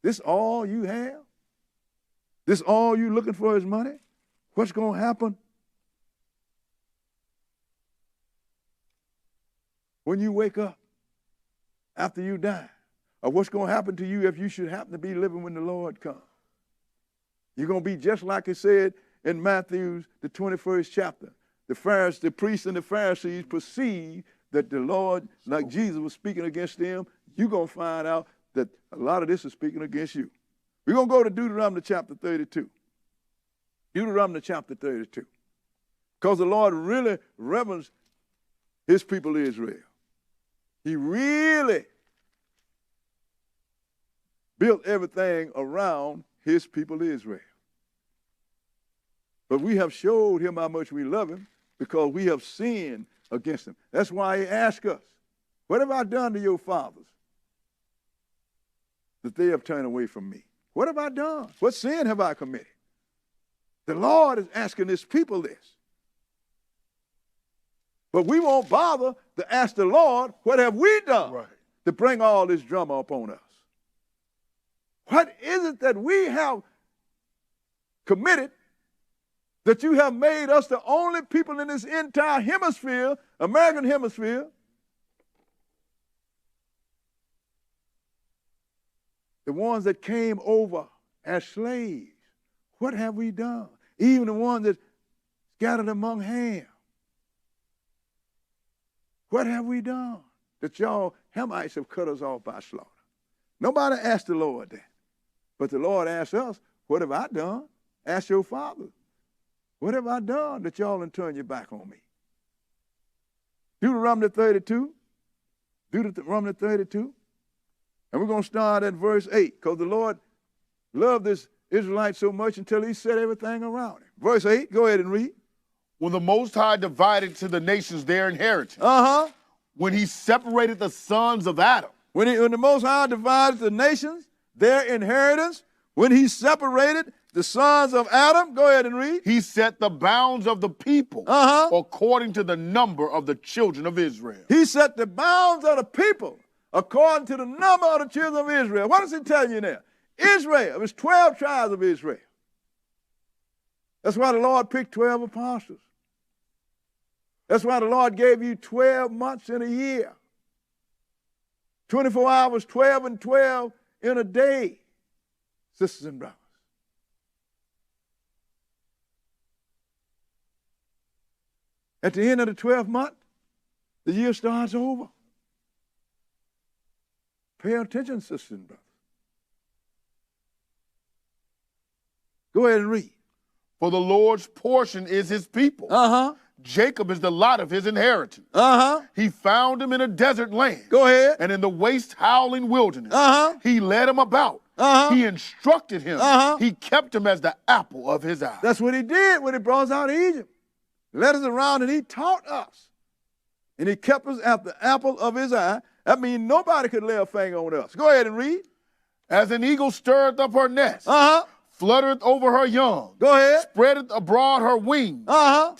this all you have? This all you looking for is money? What's going to happen when you wake up after you die? Or what's going to happen to you if you should happen to be living when the Lord comes? You're going to be just like it said in Matthew, the 21st chapter. The priests and the Pharisees perceived that the Lord, like Jesus was speaking against them. You're going to find out that a lot of this is speaking against you. We're going to go to Deuteronomy chapter 32. Deuteronomy chapter 32. Because the Lord really reverenced his people Israel. He really built everything around his people Israel. But we have showed him how much we love him because we have sinned against him. That's why he asked us, what have I done to your fathers that they have turned away from me? What have I done? What sin have I committed? The Lord is asking his people this. But we won't bother to ask the Lord, what have we done to bring all this drama upon us? What is it that we have committed that you have made us the only people in this entire hemisphere, American hemisphere, the ones that came over as slaves? What have we done? Even the ones that scattered among Ham. What have we done that y'all Hamites have cut us off by slaughter? Nobody asked the Lord that. But the Lord asked us, what have I done? Ask your father. What have I done that y'all done turn your back on me? Deuteronomy 32. Deuteronomy 32. And we're going to start at verse 8 because the Lord loved this Israelite so much until he set everything around him. Verse 8, go ahead and read. When the Most High divided to the nations their inheritance. When he separated the sons of Adam. When the Most High divided the nations their inheritance, when he separated the sons of Adam, go ahead and read. He set the bounds of the people according to the number of the children of Israel. He set the bounds of the people according to the number of the children of Israel. What does he tell you there? Israel, it's 12 tribes of Israel. That's why the Lord picked 12 apostles. That's why the Lord gave you 12 months in a year. 24 hours, 12 and 12 in a day, sisters and brothers. At the end of the 12th month, the year starts over. Pay attention, sisters and brothers. Go ahead and read. For the Lord's portion is his people. Jacob is the lot of his inheritance. He found him in a desert land. Go ahead. And in the waste howling wilderness. He led him about. He instructed him. He kept him as the apple of his eye. That's what he did when he brought us out of Egypt. Led us around and he taught us. And he kept us at the apple of his eye. That means nobody could lay a finger on us. Go ahead and read. As an eagle stirreth up her nest. Fluttereth over her young. Go ahead. Spreadeth abroad her wings.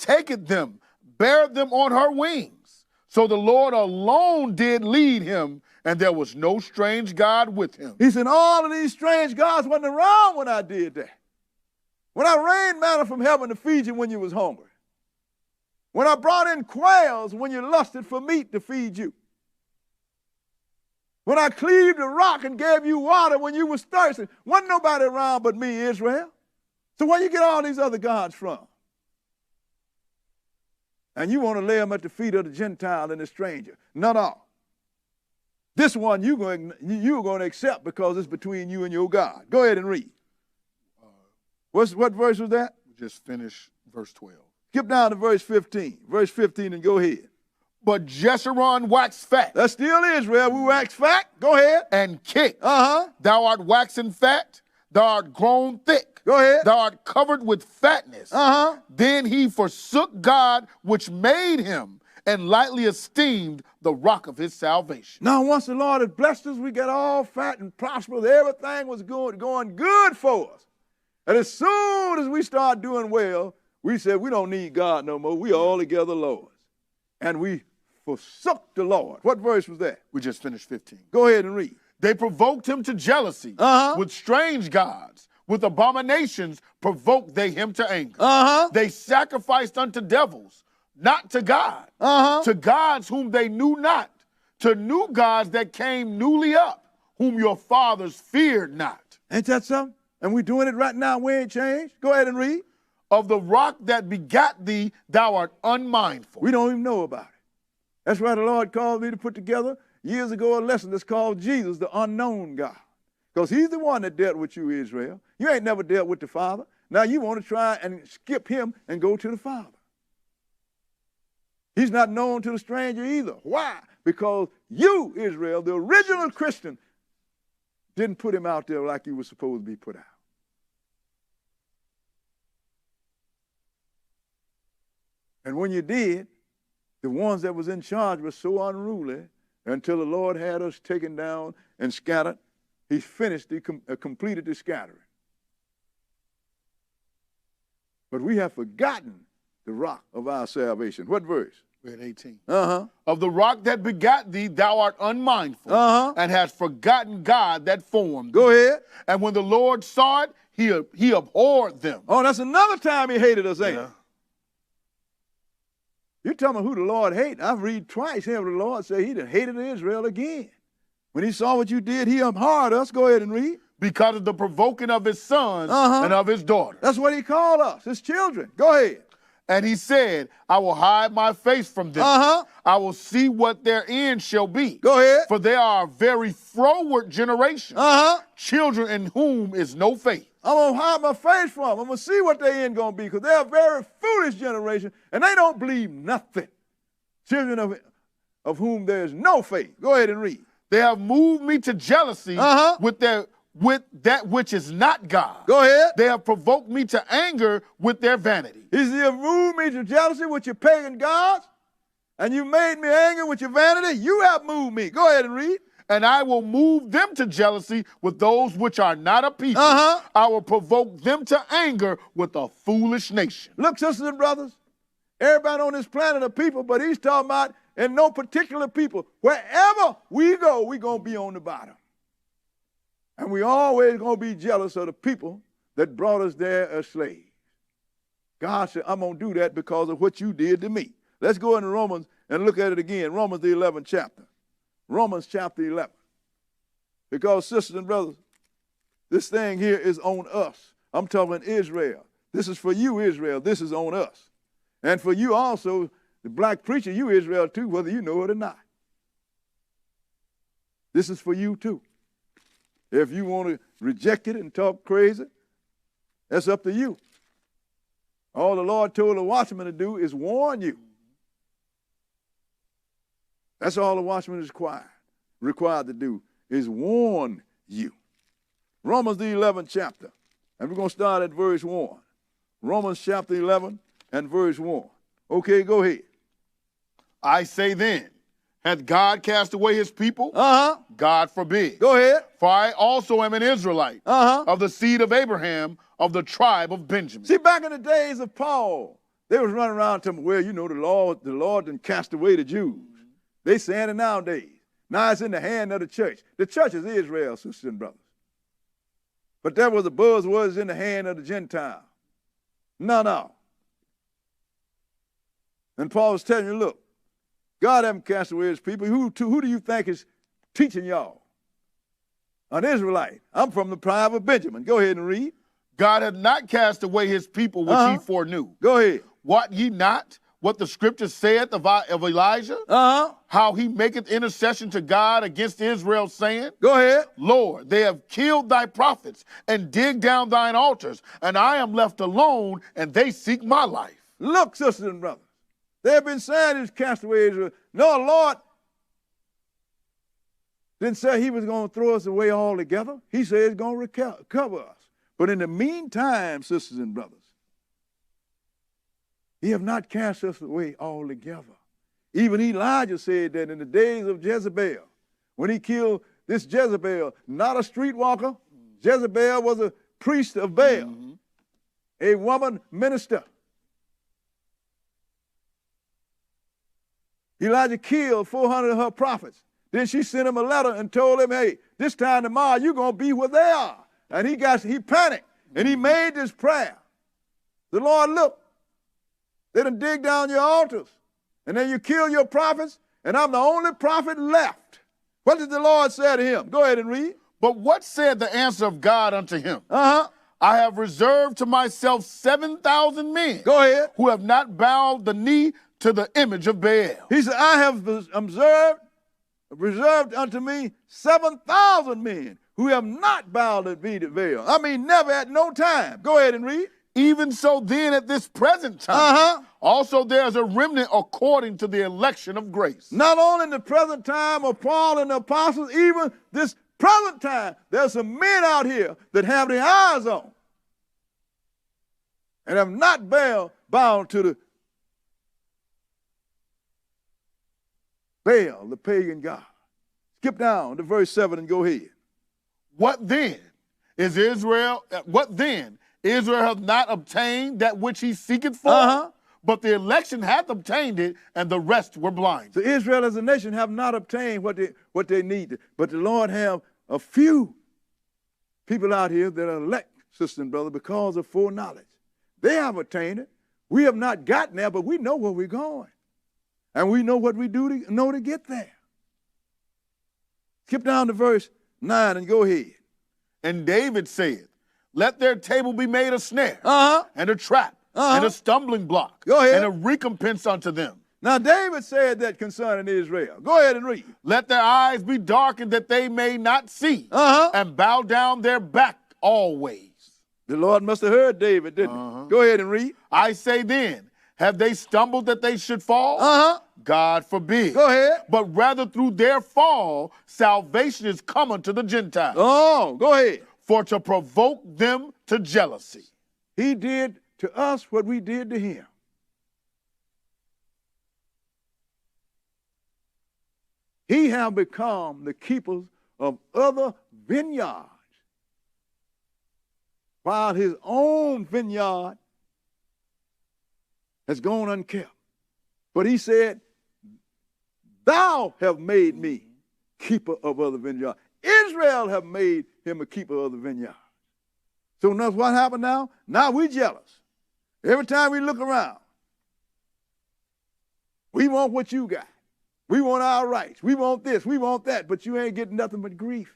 Taketh them, beareth them on her wings. So the Lord alone did lead him, and there was no strange God with him. He said, all of these strange gods wasn't around when I did that. When I rained manna from heaven to feed you when you was hungry. When I brought in quails when you lusted for meat to feed you. When I cleaved the rock and gave you water when you was thirsty. Wasn't nobody around but me, Israel. So where you get all these other gods from? And you want to lay them at the feet of the Gentile and the stranger. Not all. This one you're going to accept because it's between you and your God. Go ahead and read. What verse was that? We just finished verse 12. Skip down to verse 15. Verse 15 and go ahead. But Jeshurun waxed fat. That's still Israel. We wax fat. Go ahead. And kicked. Thou art waxen fat. Thou art grown thick. Go ahead. Thou art covered with fatness. Then he forsook God which made him and lightly esteemed the rock of his salvation. Now, once the Lord has blessed us, we got all fat and prosperous. Everything was going good for us. And as soon as we start doing well, we said we don't need God no more. We all together Lords. And we forsook the Lord. What verse was that? We just finished 15. Go ahead and read. They provoked him to jealousy with strange gods. With abominations provoked they him to anger. They sacrificed unto devils, not to God. To gods whom they knew not. To new gods that came newly up, whom your fathers feared not. Ain't that something? And we're doing it right now. We ain't changed. Go ahead and read. Of the rock that begat thee, thou art unmindful. We don't even know about it. That's why the Lord called me to put together years ago a lesson that's called Jesus, the unknown God. Because he's the one that dealt with you, Israel. You ain't never dealt with the Father. Now you want to try and skip him and go to the Father. He's not known to the stranger either. Why? Because you, Israel, the original Christian, didn't put him out there like he was supposed to be put out. And when you did, the ones that was in charge were so unruly until the Lord had us taken down and scattered. He finished, completed the scattering. But we have forgotten the rock of our salvation. What verse? We're at 18. Of the rock that begot thee, thou art unmindful, and hast forgotten God that formed thee. Go ahead. And when the Lord saw it, he abhorred them. Oh, that's another time he hated us, ain't it? You tell me who the Lord hated. I've read twice here where the Lord said he done hated Israel again. When he saw what you did, he abhorred us. Go ahead and read. Because of the provoking of his sons and of his daughters. That's what he called us, his children. Go ahead. And he said, I will hide my face from them. I will see what their end shall be. Go ahead. For they are a very froward generation, children in whom is no faith. I'm going to hide my face from them. I'm going to see what their end going to be, because they're a very foolish generation, and they don't believe nothing. Children of whom there is no faith. Go ahead and read. They have moved me to jealousy with that which is not God. Go ahead. They have provoked me to anger with their vanity. He said, you have moved me to jealousy with your pagan gods, and you made me angry with your vanity. You have moved me. Go ahead and read. And I will move them to jealousy with those which are not a people. I will provoke them to anger with a foolish nation. Look, sisters and brothers, everybody on this planet are people, but he's talking about in no particular people. Wherever we go, we're going to be on the bottom. And we always going to be jealous of the people that brought us there as slaves. God said, I'm going to do that because of what you did to me. Let's go into Romans and look at it again. Romans, the 11th chapter. Romans chapter 11. Because, sisters and brothers, this thing here is on us. I'm talking Israel. This is for you, Israel. This is on us. And for you also, the black preacher, you Israel too, whether you know it or not. This is for you too. If you want to reject it and talk crazy, that's up to you. All the Lord told the watchman to do is warn you. That's all the watchman is required to do, is warn you. Romans the 11th chapter, and we're going to start at verse 1. Romans chapter 11 and verse 1. Okay, go ahead. I say then, hath God cast away his people? God forbid. Go ahead. For I also am an Israelite, of the seed of Abraham, of the tribe of Benjamin. See, back in the days of Paul, they was running around telling me, well, you know, the Lord done cast away the Jews. They saying it nowadays. Now it's in the hand of the church. The church is Israel, sisters and brothers. But that was the buzzwords in the hand of the Gentile. No. And Paul was telling you, look, God haven't cast away his people. Who do you think is teaching y'all? An Israelite. I'm from the tribe of Benjamin. Go ahead and read. God hath not cast away his people which he foreknew. Go ahead. Wot ye not what the scripture saith of Elijah? How he maketh intercession to God against Israel, saying, go ahead. Lord, they have killed thy prophets and digged down thine altars, and I am left alone, and they seek my life. Look, sisters and brothers, they have been saying he's cast away Israel. No, Lord didn't say he was going to throw us away altogether. He said he's going to recover us. But in the meantime, sisters and brothers, he have not cast us away altogether. Even Elijah said that in the days of Jezebel, when he killed this Jezebel, not a streetwalker, Jezebel was a priest of Baal, a woman minister. Elijah killed 400 of her prophets. Then she sent him a letter and told him, hey, this time tomorrow you're going to be where they are. And he panicked, and he made this prayer. The Lord, look, they done dig down your altars, and then you kill your prophets, and I'm the only prophet left. What did the Lord say to him? Go ahead and read. But what said the answer of God unto him? I have reserved to myself 7,000 men. Go ahead. Who have not bowed the knee to the image of Baal. He said, I have reserved unto me 7,000 men who have not bowed the knee to Baal. I mean, never at no time. Go ahead and read. Even so then at this present time, also there's a remnant according to the election of grace. Not only in the present time of Paul and the apostles, even this present time, there's some men out here that have their eyes on and have not bound to the Baal, the pagan god. Skip down to verse 7 and go ahead. What then? Israel hath not obtained that which he seeketh for? But the election hath obtained it, and the rest were blind. So Israel as a nation have not obtained what they need. But the Lord have a few people out here that are elect, sister and brother, because of foreknowledge. They have attained it. We have not gotten there, but we know where we're going. And we know what we do to get there. Skip down to verse 9 and go ahead. And David said, let their table be made a snare, and a trap, and a stumbling block, go ahead, and a recompense unto them. Now David said that concerning Israel. Go ahead and read. Let their eyes be darkened that they may not see, and bow down their back always. The Lord must have heard David, didn't he? Go ahead and read. I say then, have they stumbled that they should fall? God forbid. Go ahead. But rather through their fall, salvation is come unto the Gentiles. Oh, go ahead. For to provoke them to jealousy. He did to us what we did to him. He have become the keepers of other vineyards, while his own vineyard has gone unkept. But he said, thou have made me keeper of other vineyards. Israel have made him a keeper of the vineyard. So notice what happened now? Now we're jealous. Every time we look around, we want what you got. We want our rights. We want this. We want that. But you ain't getting nothing but grief.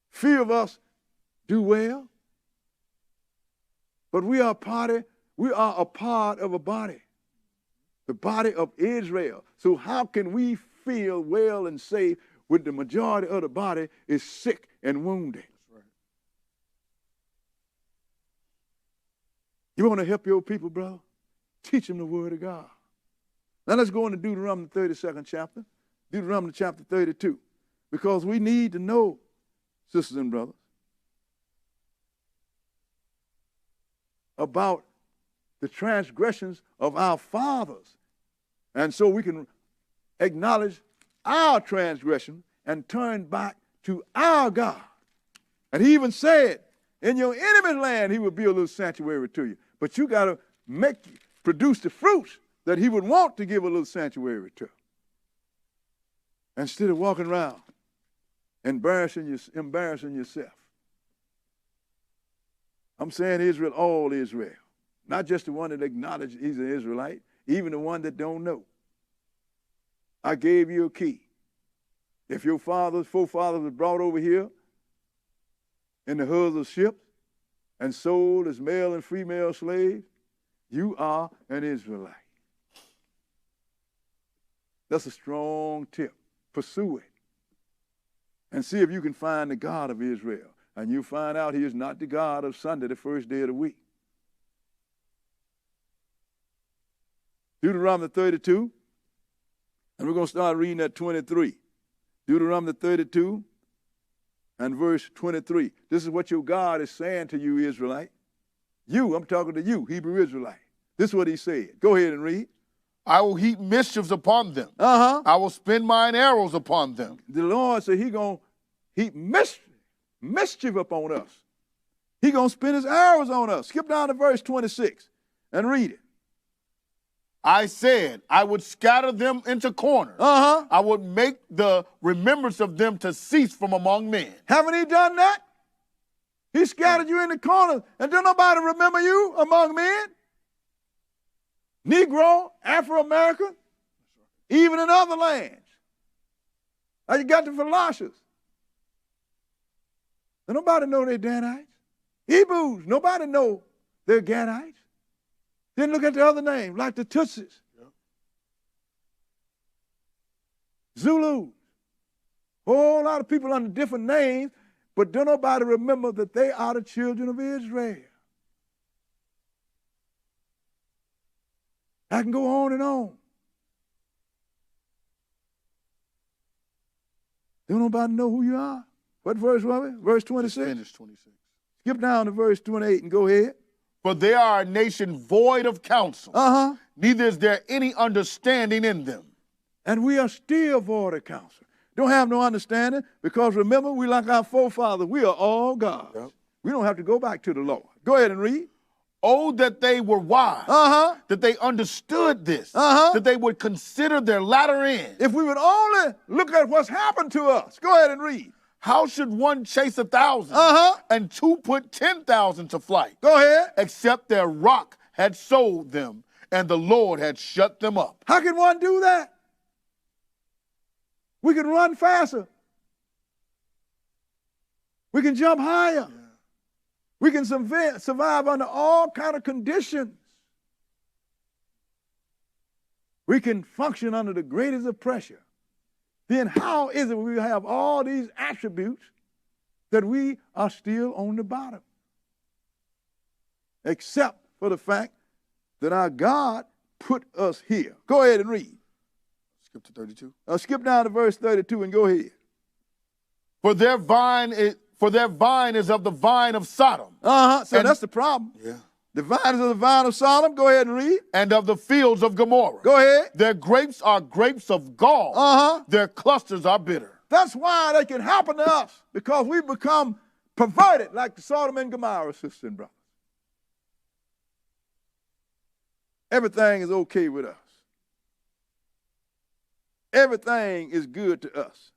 Few of us do well. But we are a part of a body. The body of Israel. So how can we feel well and safe when the majority of the body is sick and wounded? That's right. You want to help your people, brother? Teach them the word of God. Now let's go into Deuteronomy 32nd chapter, Deuteronomy chapter 32, because we need to know, sisters and brothers, about the transgressions of our fathers. And so we can acknowledge our transgression and turn back to our God. And he even said, in your enemy's land, he will build a little sanctuary to you. But you got to produce the fruits that he would want to give a little sanctuary to. Instead of walking around embarrassing yourself. I'm saying Israel, all Israel. Not just the one that acknowledges he's an Israelite, even the one that don't know. I gave you a key. If your forefathers were brought over here in the hulls of ships and sold as male and female slaves, you are an Israelite. That's a strong tip. Pursue it. And see if you can find the God of Israel. And you find out he is not the God of Sunday, the first day of the week. Deuteronomy 32. And we're going to start reading at 23. Deuteronomy 32 and verse 23. This is what your God is saying to you, Israelite. You, I'm talking to you, Hebrew Israelite. This is what he said. Go ahead and read. I will heap mischiefs upon them. I will spin mine arrows upon them. The Lord said he's going to heap mischief upon us. He's going to spin his arrows on us. Skip down to verse 26 and read it. I said, I would scatter them into corners. I would make the remembrance of them to cease from among men. Haven't he done that? He scattered you in the corners, and don't nobody remember you among men. Negro, Afro-American, even in other lands. Now you got the Philosophers. And nobody know they're Danites. Hebrews, nobody know they're Gadites. Then look at the other names, like the Tutsis, Zulus. Whole lot of people under different names, but don't nobody remember that they are the children of Israel. I can go on and on. Don't nobody know who you are. What verse was it? Verse 26? Finish 26. Skip down to verse 28 and go ahead. For they are a nation void of counsel. Neither is there any understanding in them. And we are still void of counsel. Don't have no understanding because remember, we like our forefathers. We are all gods. Yep. We don't have to go back to the Lord. Go ahead and read. Oh, that they were wise, that they understood this, that they would consider their latter end. If we would only look at what's happened to us. Go ahead and read. How should one chase 1,000 and two put 10,000 to flight? Go ahead. Except their rock had sold them and the Lord had shut them up. How can one do that? We can run faster. We can jump higher. Yeah. We can survive under all kind of conditions. We can function under the greatest of pressure. Then how is it we have all these attributes that we are still on the bottom? Except for the fact that our God put us here. Go ahead and read. Skip to 32. Skip down to verse 32 and go ahead. For their vine is of the vine of Sodom. So that's the problem. Yeah. The vine is of the vine of Sodom. Go ahead and read. And of the fields of Gomorrah. Go ahead. Their grapes are grapes of gall. Their clusters are bitter. That's why they can happen to us, because we become perverted like the Sodom and Gomorrah, sisters and brothers. Everything is okay with us. Everything is good to us.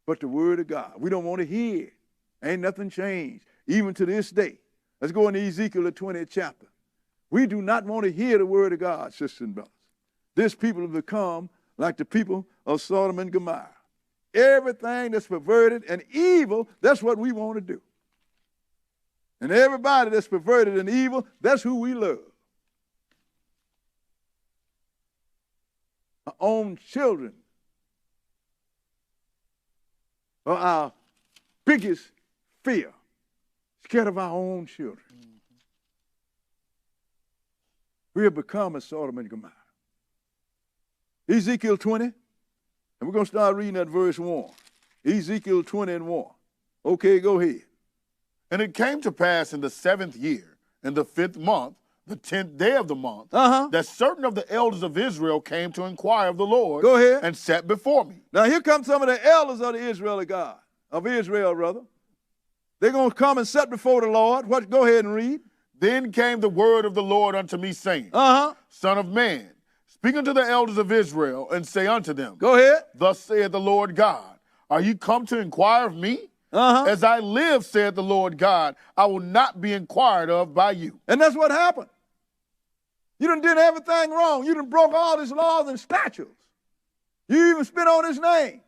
But the word of God, we don't want to hear it. Ain't nothing changed, even to this day. Let's go into Ezekiel, the 20th chapter. We do not want to hear the word of God, sisters and brothers. This people have become like the people of Sodom and Gomorrah. Everything that's perverted and evil, that's what we want to do. And everybody that's perverted and evil, that's who we love. Our own children are our biggest fear, scared of our own children. We have become as Sodom and Gomorrah. Ezekiel 20, and we're going to start reading at verse 1. Ezekiel 20 and 1. Okay, go ahead. And it came to pass in the 7th year, in the 5th month, the 10th day of the month, that certain of the elders of Israel came to inquire of the Lord. Go ahead. And sat before me. Now here come some of the elders of the Israel of God, of Israel, brother. They're going to come and sit before the Lord. What? Go ahead and read. Then came the word of the Lord unto me, saying, Son of man, speak unto the elders of Israel, and say unto them, Go ahead. Thus saith the Lord God, are you come to inquire of me? As I live, saith the Lord God, I will not be inquired of by you. And that's what happened. You done did everything wrong. You done broke all his laws and statutes. You even spit on his name.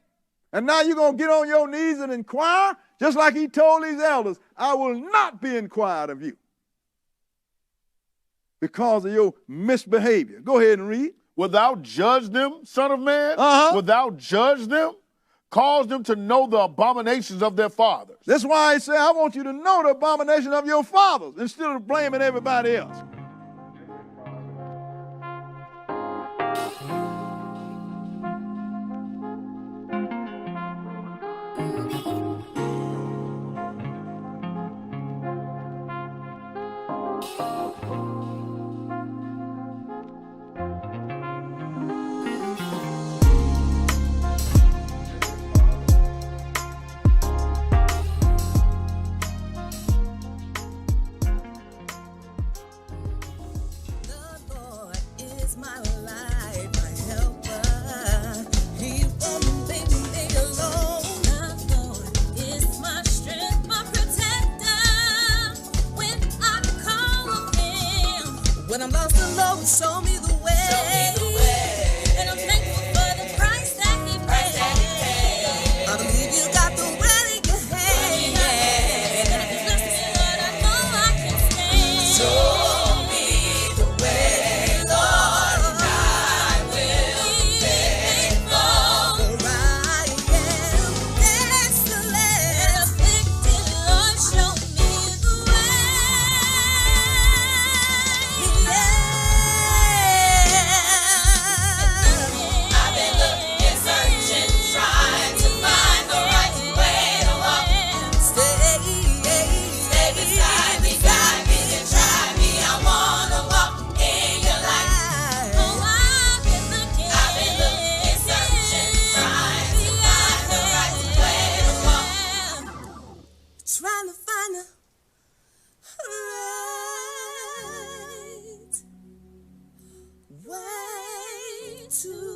And now you're going to get on your knees and inquire, just like he told these elders, I will not be inquired of you because of your misbehavior. Go ahead and read. Wilt thou judge them, son of man? Wilt thou judge them? Cause them to know the abominations of their fathers. That's why I say I want you to know the abomination of your fathers instead of blaming everybody else. to